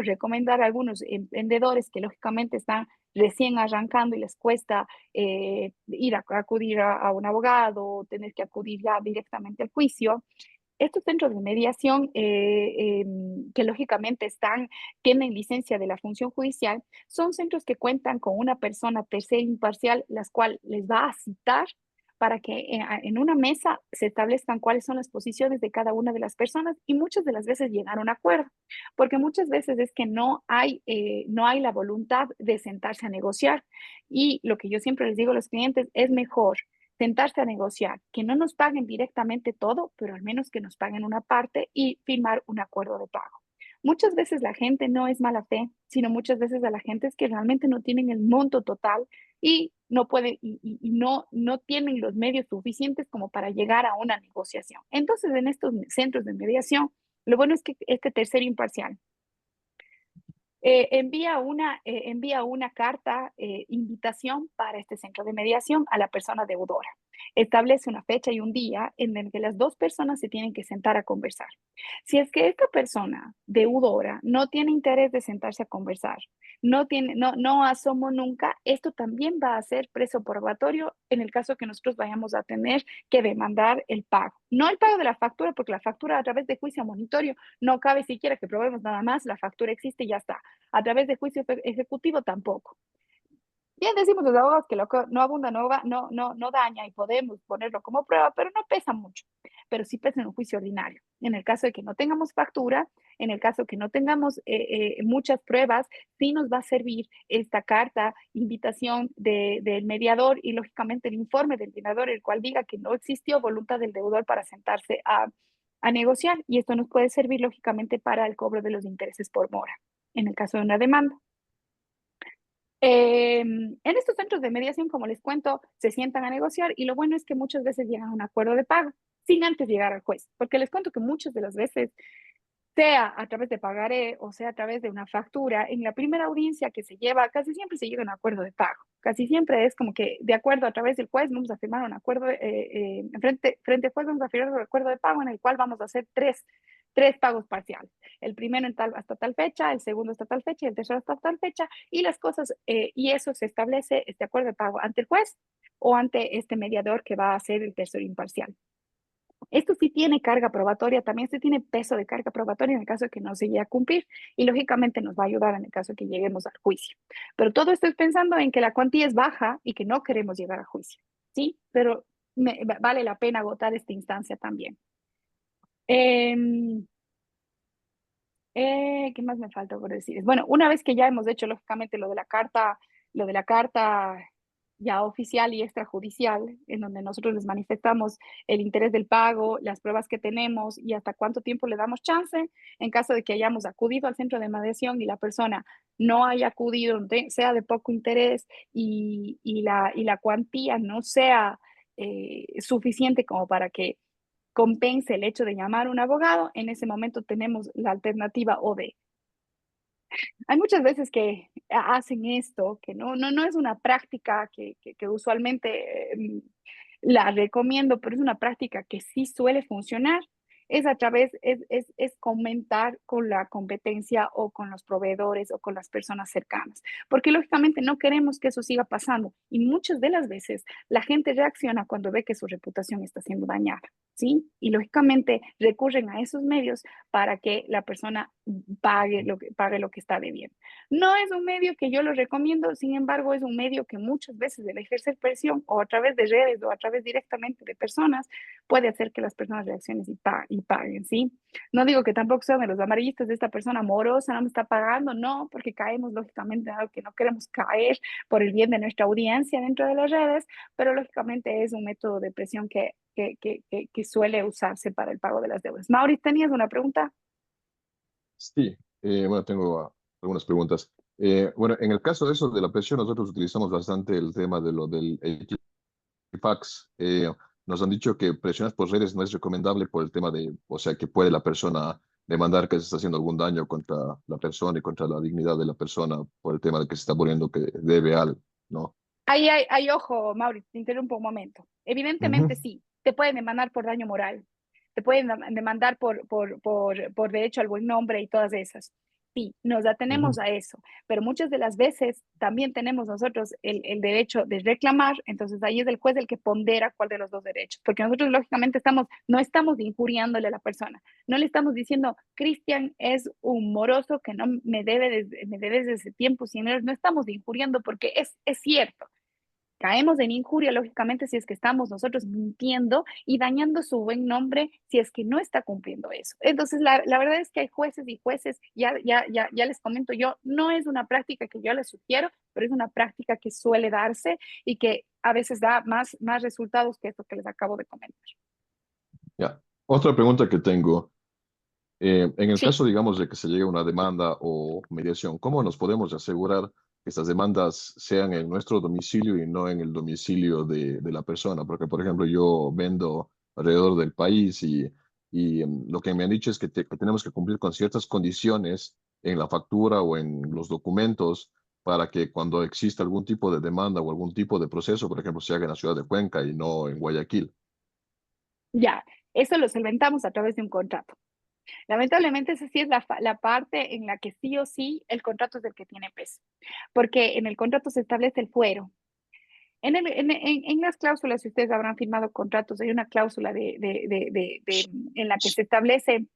B: recomendar a algunos emprendedores que lógicamente están recién arrancando y les cuesta acudir a un abogado, tener que acudir ya directamente al juicio. Estos centros de mediación, que lógicamente tienen licencia de la función judicial, son centros que cuentan con una persona tercera imparcial, la cual les va a citar para que en una mesa se establezcan cuáles son las posiciones de cada una de las personas y muchas de las veces llegar a un acuerdo, porque muchas veces es que no hay la voluntad de sentarse a negociar. Y lo que yo siempre les digo a los clientes, es mejor sentarse a negociar, que no nos paguen directamente todo, pero al menos que nos paguen una parte y firmar un acuerdo de pago. Muchas veces la gente no es mala fe, sino muchas veces a la gente es que realmente no tienen el monto total y no pueden y no tienen los medios suficientes como para llegar a una negociación. Entonces, en estos centros de mediación, lo bueno es que este tercero imparcial envía una carta invitación para este centro de mediación a la persona deudora. Establece una fecha y un día en el que las dos personas se tienen que sentar a conversar. Si es que esta persona deudora no tiene interés de sentarse a conversar, no asomó nunca, esto también va a ser preso probatorio en el caso que nosotros vayamos a tener que demandar el pago. No el pago de la factura, porque la factura a través de juicio monitorio no cabe siquiera que probemos nada más, la factura existe y ya está. A través de juicio ejecutivo tampoco. Bien decimos los abogados que lo que no abunda no daña y podemos ponerlo como prueba, pero no pesa mucho. Pero sí pesa en un juicio ordinario. En el caso de que no tengamos factura, en el caso de que no tengamos muchas pruebas, sí nos va a servir esta carta, invitación del mediador y lógicamente el informe del mediador, el cual diga que no existió voluntad del deudor para sentarse a negociar. Y esto nos puede servir lógicamente para el cobro de los intereses por mora, en el caso de una demanda. En estos centros de mediación, como les cuento, se sientan a negociar y lo bueno es que muchas veces llegan a un acuerdo de pago sin antes llegar al juez, porque les cuento que muchas de las veces, sea a través de pagaré o sea a través de una factura, en la primera audiencia que se lleva, casi siempre se llega a un acuerdo de pago. Casi siempre es como que de acuerdo a través del juez vamos a firmar un acuerdo, frente al juez vamos a firmar un acuerdo de pago en el cual vamos a hacer tres pagos parciales. El primero hasta tal fecha, el segundo hasta tal fecha y el tercero hasta tal fecha, y las cosas, y eso se establece, este acuerdo de pago ante el juez o ante este mediador que va a ser el tercero imparcial. Esto sí tiene carga probatoria, también se tiene peso de carga probatoria en el caso de que no se llegue a cumplir y lógicamente nos va a ayudar en el caso de que lleguemos al juicio. Pero todo esto es pensando en que la cuantía es baja y que no queremos llegar a juicio, ¿sí? Pero vale la pena agotar esta instancia también. ¿Qué más me falta por decir? Bueno, una vez que ya hemos hecho lógicamente lo de la carta ya oficial y extrajudicial, en donde nosotros les manifestamos el interés del pago, las pruebas que tenemos y hasta cuánto tiempo le damos chance, en caso de que hayamos acudido al centro de mediación y la persona no haya acudido, sea de poco interés y la cuantía no sea suficiente como para que compense el hecho de llamar a un abogado, en ese momento tenemos la alternativa hay muchas veces que hacen esto, que no es una práctica que usualmente la recomiendo, pero es una práctica que sí suele funcionar. es a través, es comentar con la competencia o con los proveedores o con las personas cercanas, porque lógicamente no queremos que eso siga pasando y muchas de las veces la gente reacciona cuando ve que su reputación está siendo dañada, ¿sí? Y lógicamente recurren a esos medios para que la persona pague lo que está debiendo. No es un medio que yo lo recomiendo, sin embargo, es un medio que muchas veces el ejercer presión o a través de redes o a través directamente de personas puede hacer que las personas reaccionen y paguen, ¿sí? No digo que tampoco sean de los amarillistas de esta persona amorosa, no me está pagando, no, porque caemos lógicamente en algo que no queremos caer por el bien de nuestra audiencia dentro de las redes, pero lógicamente es un método de presión que suele usarse para el pago de las deudas. Maurice, ¿tenías una pregunta?
C: Sí, bueno, tengo algunas preguntas. Bueno, en el caso de eso de la presión, nosotros utilizamos bastante el tema de lo del Equifax. Nos han dicho que presionar por redes no es recomendable por el tema de, o sea, que puede la persona demandar que se está haciendo algún daño contra la persona y contra la dignidad de la persona por el tema de que se está poniendo que debe algo, ¿no?
B: Ojo, Mauricio, te interrumpo un momento.
C: Ujú,
B: Evidentemente sí, te pueden demandar por daño moral, te pueden demandar por derecho al buen nombre y todas esas. Sí, nos
C: ujú.
B: atenemos a eso, pero muchas de las veces también tenemos nosotros el derecho de reclamar, entonces ahí es el juez el que pondera cuál de los dos derechos, porque nosotros lógicamente no estamos injuriándole a la persona, no le estamos diciendo, Cristian es un moroso que no me debe desde ese tiempo, sino no estamos injuriando porque es cierto. Caemos en injuria, lógicamente, si es que estamos nosotros mintiendo y dañando su buen nombre si es que no está cumpliendo eso. Entonces, la verdad es que hay jueces y jueces, ya les comento yo, no es una práctica que yo les sugiero, pero es una práctica que suele darse y que a veces da más resultados que esto que les acabo de comentar.
C: Ya. Otra pregunta que tengo. En el
B: Sí.
C: caso, digamos, de que se llegue a una demanda o mediación, ¿cómo nos podemos asegurar que estas demandas sean en nuestro domicilio y no en el domicilio de la persona? Porque, por ejemplo, yo vendo alrededor del país y lo que me han dicho es que tenemos que cumplir con ciertas condiciones en la factura o en los documentos para que cuando exista algún tipo de demanda o algún tipo de proceso, por ejemplo, se haga en la ciudad de Cuenca y no en Guayaquil.
B: Ya, eso lo solventamos a través de un contrato. Lamentablemente, esa sí es la parte en la que sí o sí el contrato es el que tiene peso, porque en el contrato se establece el fuero. En las cláusulas, si ustedes habrán firmado contratos, hay una cláusula en la que se establece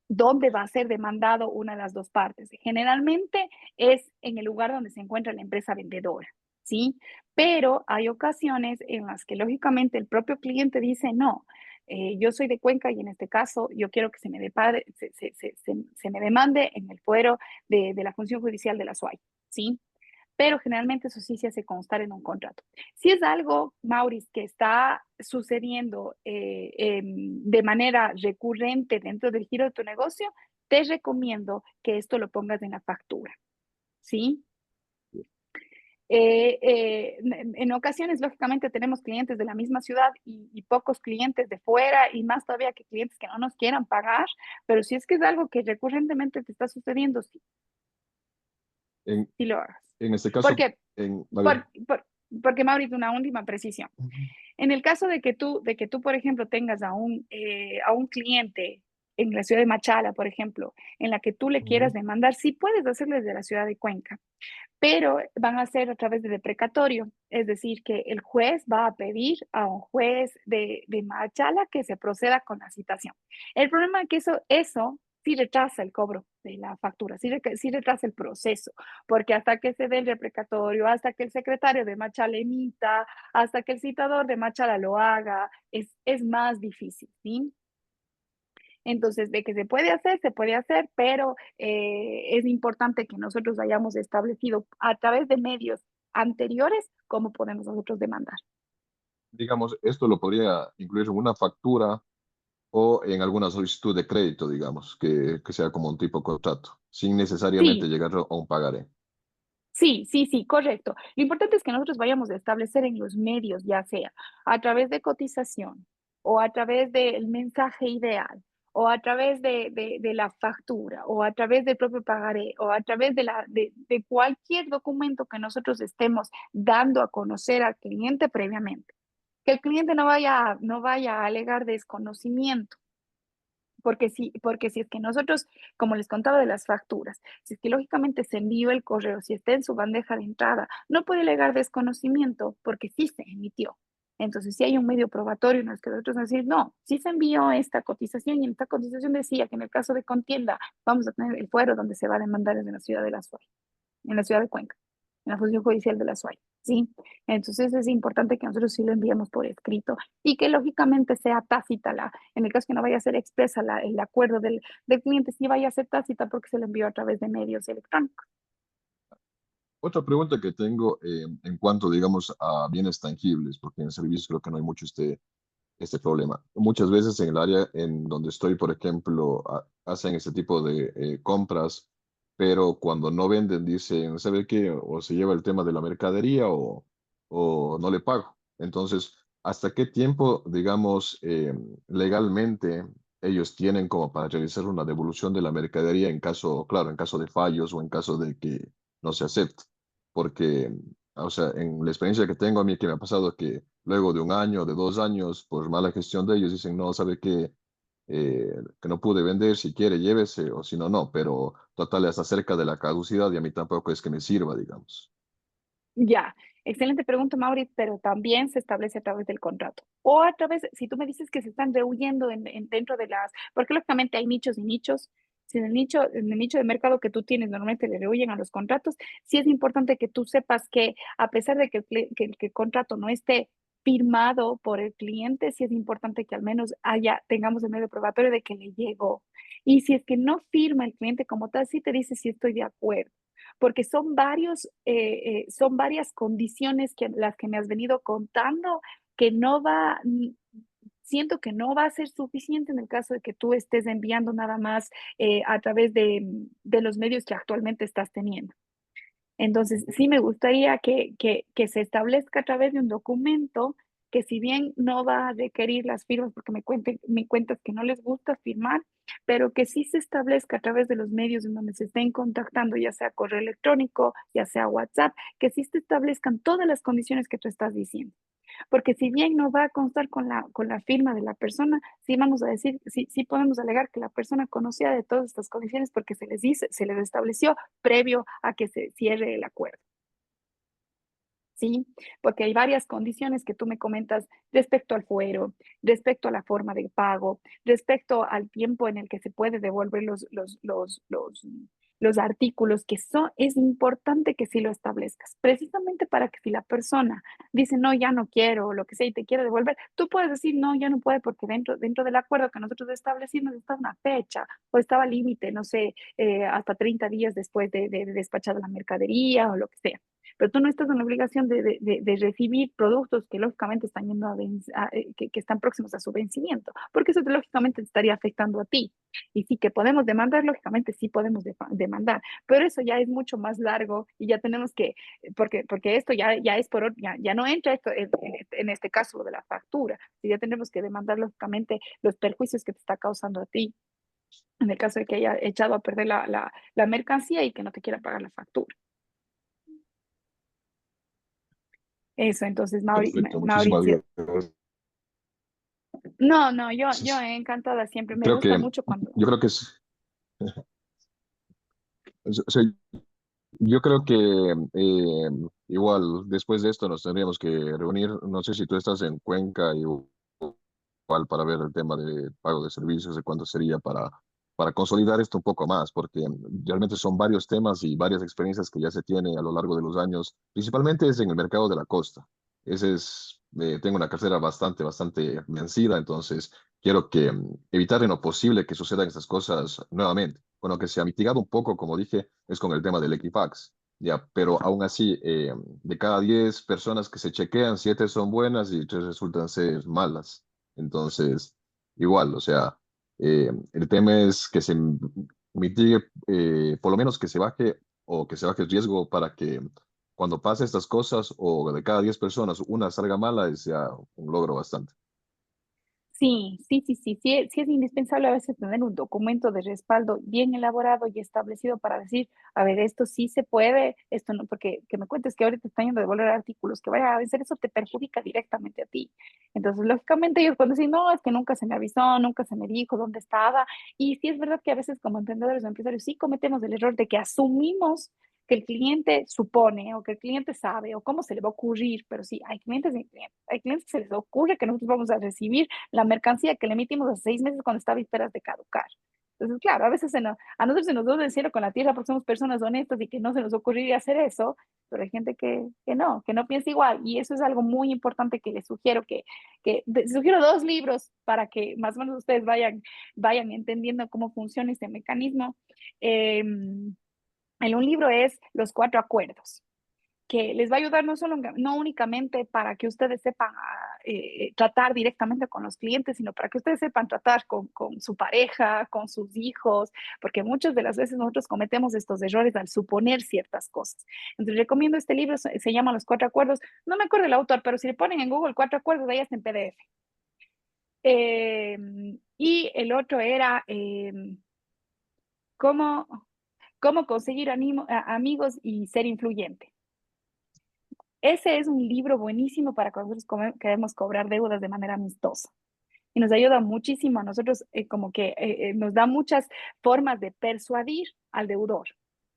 B: dónde va a ser demandado una de las dos partes. Generalmente es en el lugar donde se encuentra la empresa vendedora, ¿sí? Pero hay ocasiones en las que lógicamente el propio cliente dice, no, yo soy de Cuenca y en este caso yo quiero que se me demande en el fuero de la función judicial de la SUAY, ¿sí? Pero generalmente eso sí se hace constar en un contrato. Si es algo, Maurice, que está sucediendo de manera recurrente dentro del giro de tu negocio, te recomiendo que esto lo pongas en la factura, ¿sí? En ocasiones, lógicamente, tenemos clientes de la misma ciudad y pocos clientes de fuera y más todavía que clientes que no nos quieran pagar, pero si es que es algo que recurrentemente te está sucediendo, sí,
C: En,
B: sí lo hagas.
C: en este caso,
B: Porque,
C: a ver.
B: por, por, porque Mauricio, una última precisión. En el caso de que tú, por ejemplo, tengas a un cliente en la ciudad de Machala, por ejemplo, en la que tú le quieras
C: Ujú.
B: demandar, sí puedes hacerlo desde la ciudad de Cuenca, pero van a ser a través de deprecatorio, es decir, que el juez va a pedir a un juez de Machala que se proceda con la citación. El problema es que eso sí retrasa el cobro de la factura, sí retrasa el proceso, porque hasta que se dé el deprecatorio, hasta que el secretario de Machala emita, hasta que el citador de Machala lo haga, es más difícil, ¿sí? Entonces, de que se puede hacer, pero es importante que nosotros hayamos establecido a través de medios anteriores cómo podemos nosotros demandar.
C: Digamos, esto lo podría incluir en una factura o en alguna solicitud de crédito, digamos, que sea como un tipo de contrato, sin necesariamente
B: Sí,
C: llegar a un pagaré.
B: sí, correcto. Lo importante es que nosotros vayamos a establecer en los medios, ya sea a través de cotización o a través del mensaje ideal o a través de la factura o a través del propio pagaré o a través de cualquier documento que nosotros estemos dando a conocer al cliente previamente. Que el cliente no vaya a alegar desconocimiento. porque si es que nosotros, como les contaba de las facturas, si es que lógicamente se envió el correo, si está en su bandeja de entrada, no puede alegar desconocimiento porque sí se emitió. Entonces, si hay un medio probatorio en el que nosotros decir, no, sí se envió esta cotización y en esta cotización decía que en el caso de contienda vamos a tener el fuero donde se va a demandar en la ciudad de La Suay, en la ciudad de Cuenca, en la función judicial de La Suay, ¿sí? Entonces es importante que nosotros sí lo enviemos por escrito y que lógicamente sea tácita en el caso que no vaya a ser expresa el acuerdo del cliente, sí vaya a ser tácita porque se lo envió a través de medios electrónicos.
C: Otra pregunta que tengo en cuanto, digamos, a bienes tangibles, porque en servicios creo que no hay mucho este problema. Muchas veces en el área en donde estoy, por ejemplo, hacen este tipo de compras, pero cuando no venden dicen, ¿sabe qué? O se lleva el tema de la mercadería o no le pago. Entonces, ¿hasta qué tiempo, digamos, legalmente ellos tienen como para realizar una devolución de la mercadería en caso, claro, en caso de fallos o en caso de que no se acepte? Porque, o sea, en la experiencia que tengo a mí que me ha pasado que luego de un año, de 2 años, por mala gestión de ellos, dicen, no, sabe que no pude vender, si quiere, llévese, o si no, no, pero total, hasta cerca de la caducidad y a mí tampoco es que me sirva, digamos.
B: Ya, excelente pregunta, Mauricio, pero también se establece a través del contrato. O a través, si tú me dices que se están rehuyendo dentro de porque lógicamente hay nichos y nichos. Si en el nicho de mercado que tú tienes normalmente le rehuyen a los contratos, sí es importante que tú sepas que a pesar de que el contrato no esté firmado por el cliente, sí es importante que al menos tengamos el medio probatorio de que le llegó. Y si es que no firma el cliente como tal, sí te dice si estoy de acuerdo porque son varias condiciones que las que me has venido contando que siento que no va a ser suficiente en el caso de que tú estés enviando nada más a través de los medios que actualmente estás teniendo. Entonces, sí me gustaría que se establezca a través de un documento que si bien no va a requerir las firmas, porque me cuentas que no les gusta firmar, pero que sí se establezca a través de los medios en donde se estén contactando, ya sea correo electrónico, ya sea WhatsApp, que sí se establezcan todas las condiciones que tú estás diciendo. Porque si bien no va a constar con la firma de la persona, sí vamos a decir, sí podemos alegar que la persona conocía de todas estas condiciones porque se les estableció previo a que se cierre el acuerdo. ¿Sí? Porque hay varias condiciones que tú me comentas respecto al fuero, respecto a la forma de pago, respecto al tiempo en el que se puede devolver los artículos, es importante que sí lo establezcas, precisamente para que si la persona dice, no, ya no quiero, o lo que sea, y te quiere devolver, tú puedes decir, no, ya no puede, porque dentro del acuerdo que nosotros establecimos está una fecha, o estaba límite, no sé, hasta 30 días después de despachar la mercadería, o lo que sea, pero tú no estás en la obligación de recibir productos que lógicamente están yendo que están próximos a su vencimiento, porque eso lógicamente te estaría afectando a ti. Y sí que podemos demandar, lógicamente sí podemos demandar, pero eso ya es mucho más largo y ya tenemos porque esto ya es ya no entra esto en este caso lo de la factura, y ya tenemos que demandar lógicamente los perjuicios que te está causando a ti, en el caso de que haya echado a perder la mercancía y que no te quiera pagar la factura. Eso, entonces,
C: Perfecto, muchísimas
B: Mauricio.
C: gracias.
B: No, yo encantada siempre. Me
C: Creo
B: gusta
C: que,
B: mucho cuando.
C: yo creo que es, o sea, yo creo que igual después de esto nos tendríamos que reunir. No sé si tú estás en Cuenca igual para ver el tema de pago de servicios, de cuánto sería para consolidar esto un poco más, porque realmente son varios temas y varias experiencias que ya se tiene a lo largo de los años, principalmente es en el mercado de la costa. Tengo una cartera bastante vencida, entonces quiero que evitar en lo posible que sucedan estas cosas nuevamente. Bueno, que se ha mitigado un poco, como dije, es con el tema del Equifax. Ya, pero aún así, de cada 10 personas que se chequean, 7 son buenas y 3 resultan ser malas. Entonces, igual, o sea, el tema es que se mitigue, por lo menos que se baje o que se baje el riesgo para que cuando pase estas cosas o de cada 10 personas una salga mala, sea un logro bastante.
B: Sí es indispensable a veces tener un documento de respaldo bien elaborado y establecido para decir, a ver, esto sí se puede, esto no, porque que me cuentes que ahorita están yendo a devolver artículos que vayan a vencer, eso te perjudica directamente a ti. Entonces, lógicamente ellos cuando dicen, no, es que nunca se me avisó, nunca se me dijo dónde estaba, y sí es verdad que a veces como emprendedores o empresarios sí cometemos el error de que asumimos que el cliente supone o que el cliente sabe o cómo se le va a ocurrir, pero sí, hay clientes y clientes. Hay clientes que se les ocurre que nosotros vamos a recibir la mercancía que le emitimos hace 6 meses cuando está a vísperas de caducar. Entonces, claro, a veces a nosotros se nos da el cielo con la tierra porque somos personas honestas y que no se nos ocurriría hacer eso, pero hay gente que no piensa igual. Y eso es algo muy importante que les sugiero, sugiero 2 libros para que más o menos ustedes vayan entendiendo cómo funciona este mecanismo. En un libro es Los 4 acuerdos, que les va a ayudar no únicamente para que ustedes sepan tratar directamente con los clientes, sino para que ustedes sepan tratar con su pareja, con sus hijos, porque muchas de las veces nosotros cometemos estos errores al suponer ciertas cosas. Entonces recomiendo este libro, se llama Los 4 acuerdos. No me acuerdo el autor, pero si le ponen en Google 4 acuerdos, ahí está en PDF. Y el otro era cómo, cómo conseguir amigos y ser influyente. Ese es un libro buenísimo para cuando nosotros queremos cobrar deudas de manera amistosa. Y nos ayuda muchísimo a nosotros, como que nos da muchas formas de persuadir al deudor,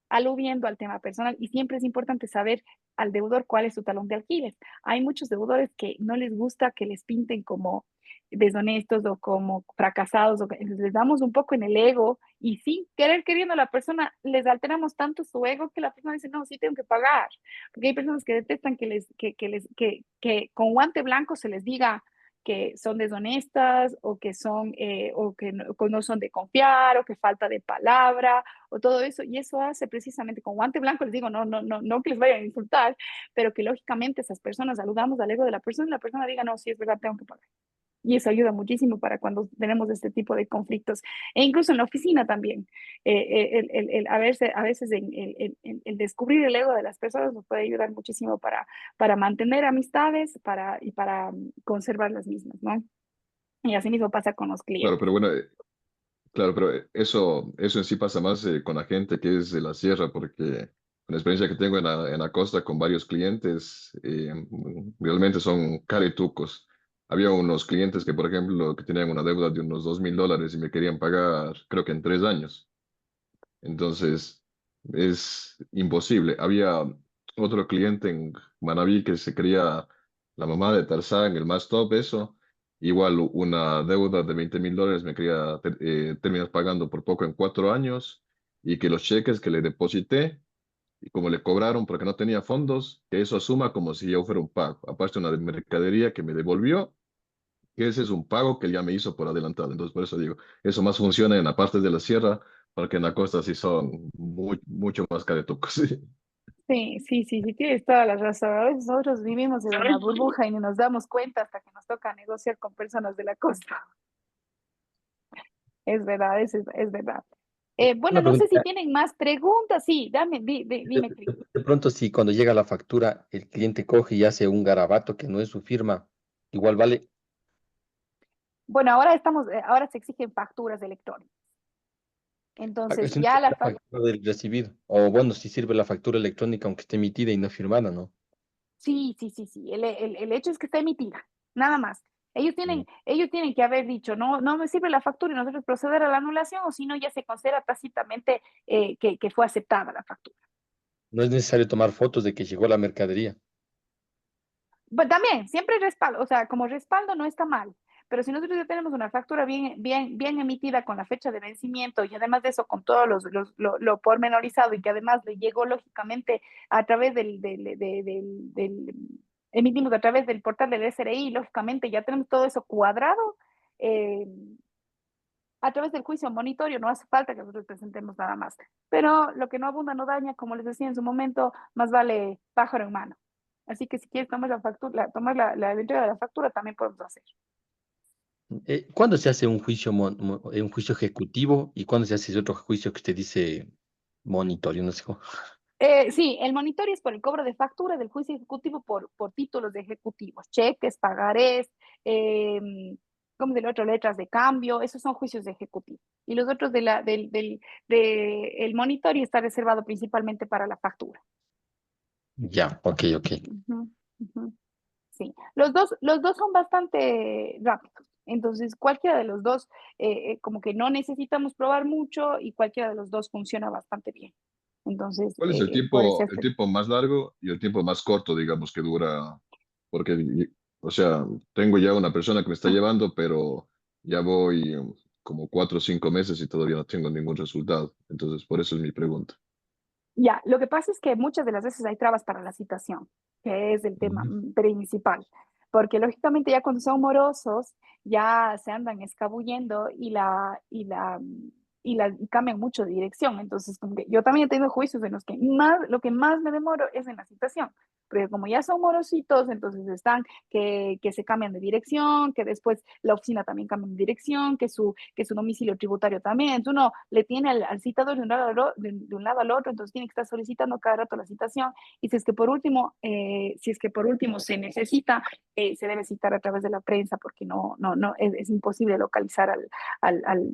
B: aludiendo al tema personal. Y siempre es importante saber al deudor cuál es su talón de Aquiles. Hay muchos deudores que no les gusta que les pinten como deshonestos o como fracasados, les damos un poco en el ego y sin querer queriendo a la persona les alteramos tanto su ego que la persona dice, no, sí tengo que pagar, porque hay personas que detestan que con guante blanco se les diga que son deshonestas o que no son de confiar o que falta de palabra o todo eso, y eso hace precisamente con guante blanco, les digo, no que les vayan a insultar, pero que lógicamente esas personas saludamos al ego de la persona y la persona diga, no, sí es verdad, tengo que pagar. Y eso ayuda muchísimo para cuando tenemos este tipo de conflictos. E incluso en la oficina también. A veces el descubrir el ego de las personas nos puede ayudar muchísimo para mantener amistades y para conservar las mismas, ¿no? Y así mismo pasa con los
C: Claro,
B: clientes.
C: pero bueno, claro, pero eso en sí pasa más con la gente que es de la sierra, porque con la experiencia que tengo en la costa con varios clientes, realmente son caretucos. Había unos clientes que, por ejemplo, que tenían una deuda de unos $2,000 y me querían pagar, creo que en 3 años. Entonces, es imposible. Había otro cliente en Manabí que se creía la mamá de Tarzán, el más top, eso. Igual una deuda de $20,000 me quería terminar pagando por poco en 4 años y que los cheques que le deposité y como le cobraron porque no tenía fondos, que eso asuma como si yo fuera un pago. Aparte una de mercadería que me devolvió, que ese es un pago que él ya me hizo por adelantado. Entonces, por eso digo, eso más funciona en la parte de la sierra, porque en la costa sí son mucho más caretucos. Sí.
B: Sí, tienes toda la razón. A veces nosotros vivimos en una burbuja y ni nos damos cuenta hasta que nos toca negociar con personas de la costa. Es verdad, es verdad. Bueno,
A: Una
B: no sé si
A: pregunta,
B: tienen más preguntas. Sí, dime, Cris.
A: de pronto si cuando llega la factura el cliente coge y hace un garabato que no es su firma, igual vale.
B: Bueno, ahora se exigen facturas electrónicas. Entonces,
A: Eso no
B: ya
A: es
B: la
A: la factura del recibido. O bueno, si sirve la factura electrónica aunque esté emitida y no firmada, ¿no?
B: sí. El hecho es que está emitida, nada más. Ellos
A: Mm.
B: tienen, ellos tienen que haber dicho, no me sirve la factura y nosotros proceder a la anulación, o si no, ya se considera tácitamente que fue aceptada la factura.
A: No es necesario tomar fotos de que llegó la mercadería.
B: Bueno, también, siempre respaldo, o sea, como respaldo no está mal, pero si nosotros ya tenemos una factura bien emitida con la fecha de vencimiento y además de eso con todo lo pormenorizado y que además le llegó lógicamente a través emitimos a través del portal del SRI, lógicamente ya tenemos todo eso cuadrado, eh, a través del juicio monitorio, no hace falta que nosotros presentemos nada más. Pero lo que no abunda no daña, como les decía en su momento, más vale pájaro en mano. Así que si quieres tomar la factura, tomar la entrega de la factura, también podemos hacer.
A: ¿Cuándo se hace un juicio, un juicio ejecutivo y cuándo se hace ese otro juicio que usted dice monitorio? No sé cómo.
B: Sí, el monitorio es por el cobro de factura del juicio ejecutivo por títulos de ejecutivos, cheques, pagarés, eh, como del otro, letras de cambio, esos son juicios de ejecutivo. Y los otros el monitoreo está reservado principalmente para la factura.
A: Ya, ok, ok.
B: Ujú, ujú. Sí, los dos son bastante rápidos. Entonces, cualquiera de los dos, como que no necesitamos probar mucho y cualquiera de los dos funciona bastante bien. Entonces,
C: ¿Cuál es
B: por ese
C: el
B: aspecto.
C: tiempo más largo y el tiempo más corto, digamos, que dura? Porque, o sea, tengo ya una persona que me está llevando, pero ya voy como 4 o 5 meses y todavía no tengo ningún resultado. Entonces, por eso es mi pregunta.
B: Ya, lo que pasa es que muchas de las veces hay trabas para la citación, que es el tema
C: Ujú.
B: principal, porque lógicamente ya cuando son morosos ya se andan escabullendo y cambian mucho de dirección. Entonces, como que yo también he tenido juicios en los que lo que más me demoro es en la citación, porque como ya son morositos, entonces están que se cambian de dirección, que después la oficina también cambia de dirección, que su domicilio tributario también. Entonces uno le tiene al citador de un lado al otro, entonces tiene que estar solicitando cada rato la citación. Y si es que por último, se necesita, se debe citar a través de la prensa, porque no es imposible localizar al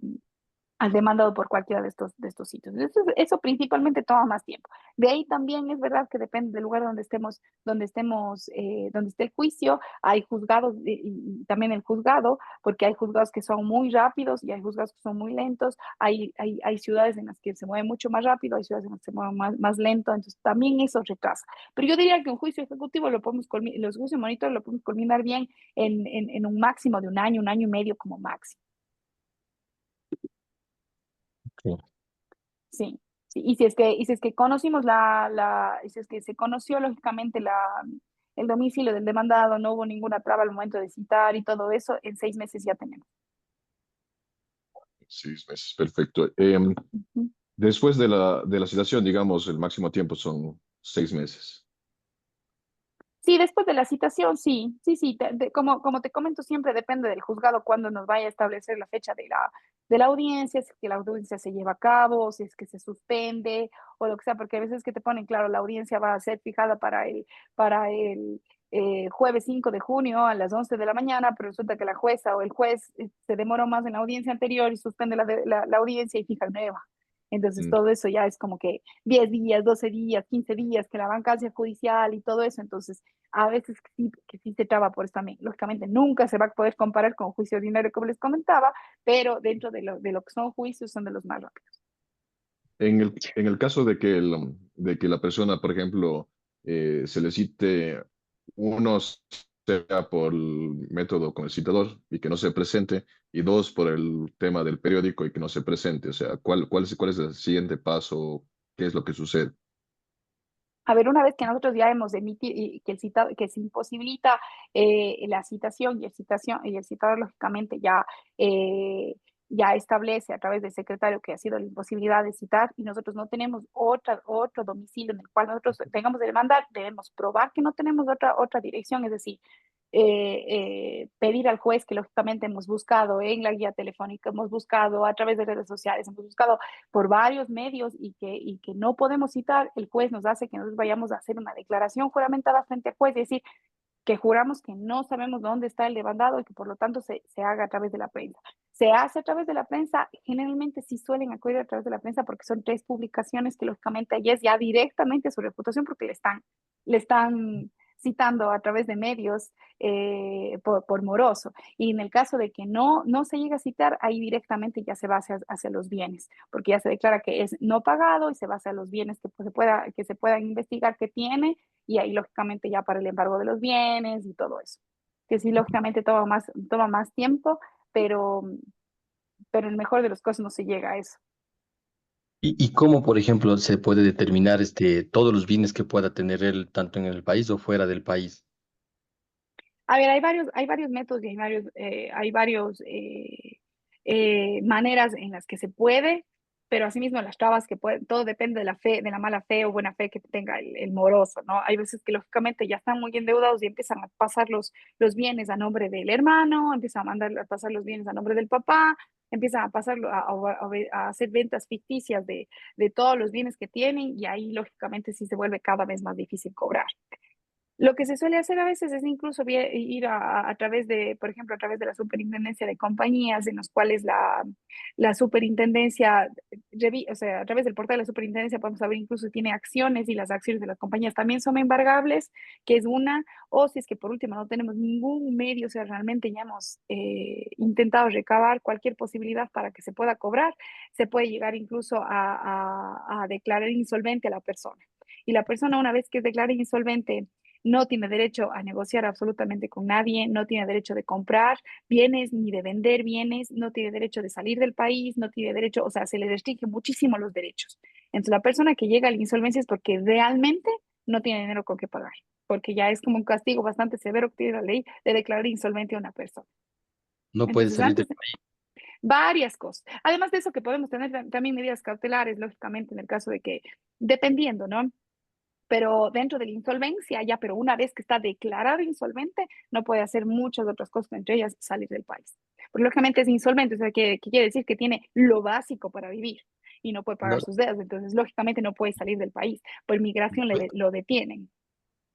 B: al demandado por cualquiera de estos sitios. Eso principalmente toma más tiempo. De ahí también es verdad que depende del lugar donde esté el juicio. Hay juzgados y también el juzgado, porque hay juzgados que son muy rápidos y hay juzgados que son muy lentos. Hay ciudades en las que se mueve mucho más rápido, hay ciudades en las que se mueve más lento, entonces también eso retrasa. Pero yo diría que un juicio ejecutivo los juicios monitor lo podemos culminar bien en un máximo de un año y medio como máximo.
A: Ok.
B: Sí, sí. Y si es que conocimos y si es que se conoció lógicamente el domicilio del demandado, no hubo ninguna traba al momento de citar y todo eso, en 6 meses ya tenemos.
C: 6 meses, perfecto.
B: Ujú.
C: Después de la citación, digamos, el máximo tiempo son 6 meses.
B: Sí, después de la citación, sí, sí, sí, como te comento, siempre depende del juzgado cuando nos vaya a establecer la fecha de la audiencia, si es que la audiencia se lleva a cabo, si es que se suspende o lo que sea, porque a veces que te ponen, claro, la audiencia va a ser fijada para el jueves 5 de junio a las 11 de la mañana, pero resulta que la jueza o el juez se demoró más en la audiencia anterior y suspende la audiencia y fija nueva. Entonces
C: Mm.
B: todo eso ya es como que 10 días, 12 días, 15 días, que la vacancia judicial y todo eso. Entonces, a veces que sí se traba por eso también. Lógicamente, nunca se va a poder comparar con juicio ordinario, como les comentaba, pero dentro de lo que son juicios, son de los más rápidos.
C: En el caso de de que la persona, por ejemplo, se le cite uno sea por el método con el citador y que no se presente, y dos por el tema del periódico y que no se presente. O sea, cuál es el siguiente paso? ¿Qué es lo que sucede?
B: A ver, una vez que nosotros ya hemos emitido y que se imposibilita la citación y el citador lógicamente ya establece a través del secretario que ha sido la imposibilidad de citar y nosotros no tenemos otro domicilio en el cual nosotros tengamos de demandar, debemos probar que no tenemos otra dirección, es decir, pedir al juez que lógicamente hemos buscado en la guía telefónica, hemos buscado a través de redes sociales, hemos buscado por varios medios y que no podemos citar, el juez nos hace que nosotros vayamos a hacer una declaración juramentada frente al juez, es decir, que juramos que no sabemos dónde está el demandado y que por lo tanto se haga a través de la prensa. Se hace a través de la prensa, generalmente sí suelen acudir a través de la prensa porque son 3 publicaciones que lógicamente ahí es ya directamente su reputación porque le están citando a través de medios por moroso. Y en el caso de que no se llegue a citar, ahí directamente ya se va hacia los bienes, porque ya se declara que es no pagado y se va hacia los bienes que se puedan investigar que tiene y ahí lógicamente ya para el embargo de los bienes y todo eso. Que sí, lógicamente toma más tiempo, pero, pero en el mejor de los casos no se llega a eso.
A: Y cómo, por ejemplo, se puede determinar todos los bienes que pueda tener él, tanto en el país o fuera del país?
B: A ver, hay varios métodos y hay varios maneras en las que se puede, pero asimismo las trabas que pueden, todo depende de la fe, de la mala fe o buena fe que tenga el moroso, ¿no? Hay veces que lógicamente ya están muy endeudados y empiezan a pasar los bienes a nombre del hermano, empiezan a pasar los bienes a nombre del papá, empiezan a pasarlo a hacer ventas ficticias de todos los bienes que tienen y ahí lógicamente sí se vuelve cada vez más difícil cobrar. Lo que se suele hacer a veces es incluso ir a través de, por ejemplo, a través de la superintendencia de compañías, en los cuales la superintendencia, o sea, a través del portal de la superintendencia podemos saber incluso si tiene acciones y las acciones de las compañías también son embargables, que es una, o si es que por último no tenemos ningún medio, o sea, realmente ya hemos intentado recabar cualquier posibilidad para que se pueda cobrar, se puede llegar incluso a declarar insolvente a la persona. Y la persona, una vez que es declarada insolvente, no tiene derecho a negociar absolutamente con nadie, no tiene derecho de comprar bienes ni de vender bienes, no tiene derecho de salir del país, no tiene derecho, o sea, se le restringe muchísimo los derechos. Entonces, la persona que llega a la insolvencia es porque realmente no tiene dinero con qué pagar, porque ya es como un castigo bastante severo que tiene la ley de declarar insolvente a una persona.
A: No puede
B: Entonces,
A: salir de...
B: antes, varias cosas. Además de eso, que podemos tener también medidas cautelares, lógicamente, en el caso de que, dependiendo, ¿no? Pero dentro de la insolvencia, ya, pero una vez que está declarado insolvente, no puede hacer muchas otras cosas, entre ellas salir del país. Porque lógicamente es insolvente, o sea, que quiere decir que tiene lo básico para vivir y no puede pagar
A: No,
B: sus deudas, entonces lógicamente no puede salir del país. Por migración lo detienen.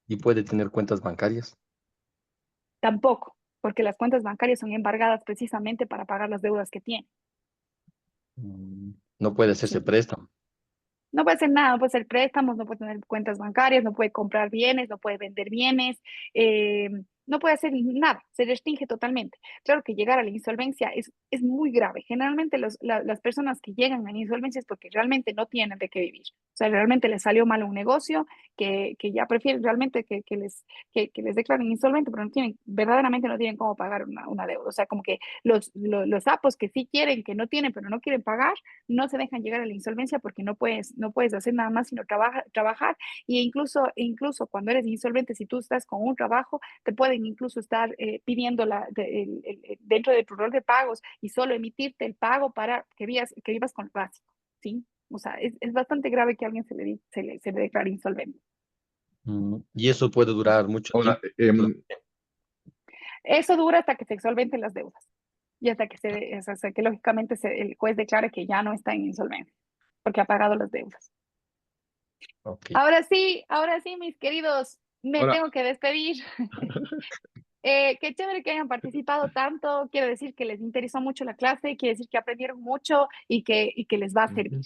A: y puede tener cuentas bancarias.
B: Tampoco, porque las cuentas bancarias son embargadas precisamente para pagar las deudas que tiene.
A: No puede hacerse
B: Sí.
A: préstamo.
B: No puede hacer nada, no puede hacer préstamos, no puede tener cuentas bancarias, no puede comprar bienes, no puede vender bienes, no puede hacer nada, se restringe totalmente. Claro que llegar a la insolvencia es muy grave. Generalmente las personas que llegan a la insolvencia es porque realmente no tienen de qué vivir. O sea, realmente les salió mal un negocio que ya prefieren realmente que les declaren insolvente, pero no tienen, verdaderamente no tienen cómo pagar una deuda. O sea, como que los sapos que sí quieren, que no tienen, pero no quieren pagar, no se dejan llegar a la insolvencia porque no puedes hacer nada más sino trabajar y incluso cuando eres insolvente, si tú estás con un trabajo, te pueden incluso estar pidiendo dentro de tu rol de pagos y solo emitirte el pago para que vivas con el básico, ¿sí? O sea, es bastante grave que a alguien se le declare insolvente.
A: Y eso puede durar mucho
C: Ahora,
A: tiempo.
B: Eso dura hasta que se solventen las deudas y hasta que lógicamente el juez declare que ya no está en insolvencia porque ha pagado las deudas.
A: Ok.
B: Ahora sí, mis queridos, me
C: ahora,
B: tengo que despedir. Qué chévere que hayan participado tanto. Quiero decir que les interesó mucho la clase, quiere decir que aprendieron mucho y que les va a servir.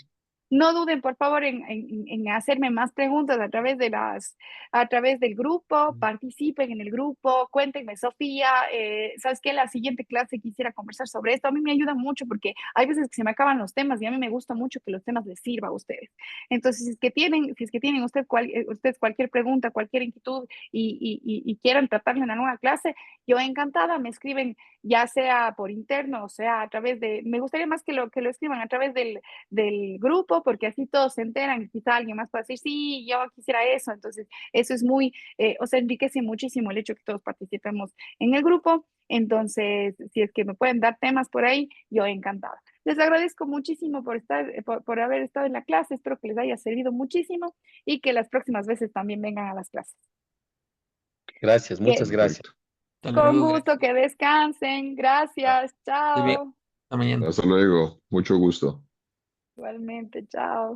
B: No duden, por favor, en hacerme más preguntas a través del grupo, participen en el grupo, cuéntenme, Sofía, ¿sabes qué? La siguiente clase quisiera conversar sobre esto. A mí me ayuda mucho porque hay veces que se me acaban los temas y a mí me gusta mucho que los temas les sirvan a ustedes. Entonces, si es que tienen ustedes cualquier pregunta, cualquier inquietud y quieran tratarlo en la nueva clase, yo encantada, me escriben ya sea por interno, o sea, a través me gustaría más que lo escriban a través del grupo, porque así todos se enteran, quizá alguien más pueda decir, sí, yo quisiera eso, entonces eso es o sea, enriquece muchísimo el hecho que todos participemos en el grupo, entonces, si es que me pueden dar temas por ahí, yo encantada. Les agradezco muchísimo por haber estado en la clase, espero que les haya servido muchísimo y que las próximas veces también vengan a las clases.
A: Gracias, muchas
B: Que,
A: gracias.
D: Hasta
B: con
D: luego,
B: gusto,
D: gracias.
B: que descansen, gracias,
D: Muy bien.
B: chao.
D: Hasta mañana.
C: hasta luego, mucho gusto.
B: Igualmente, chao.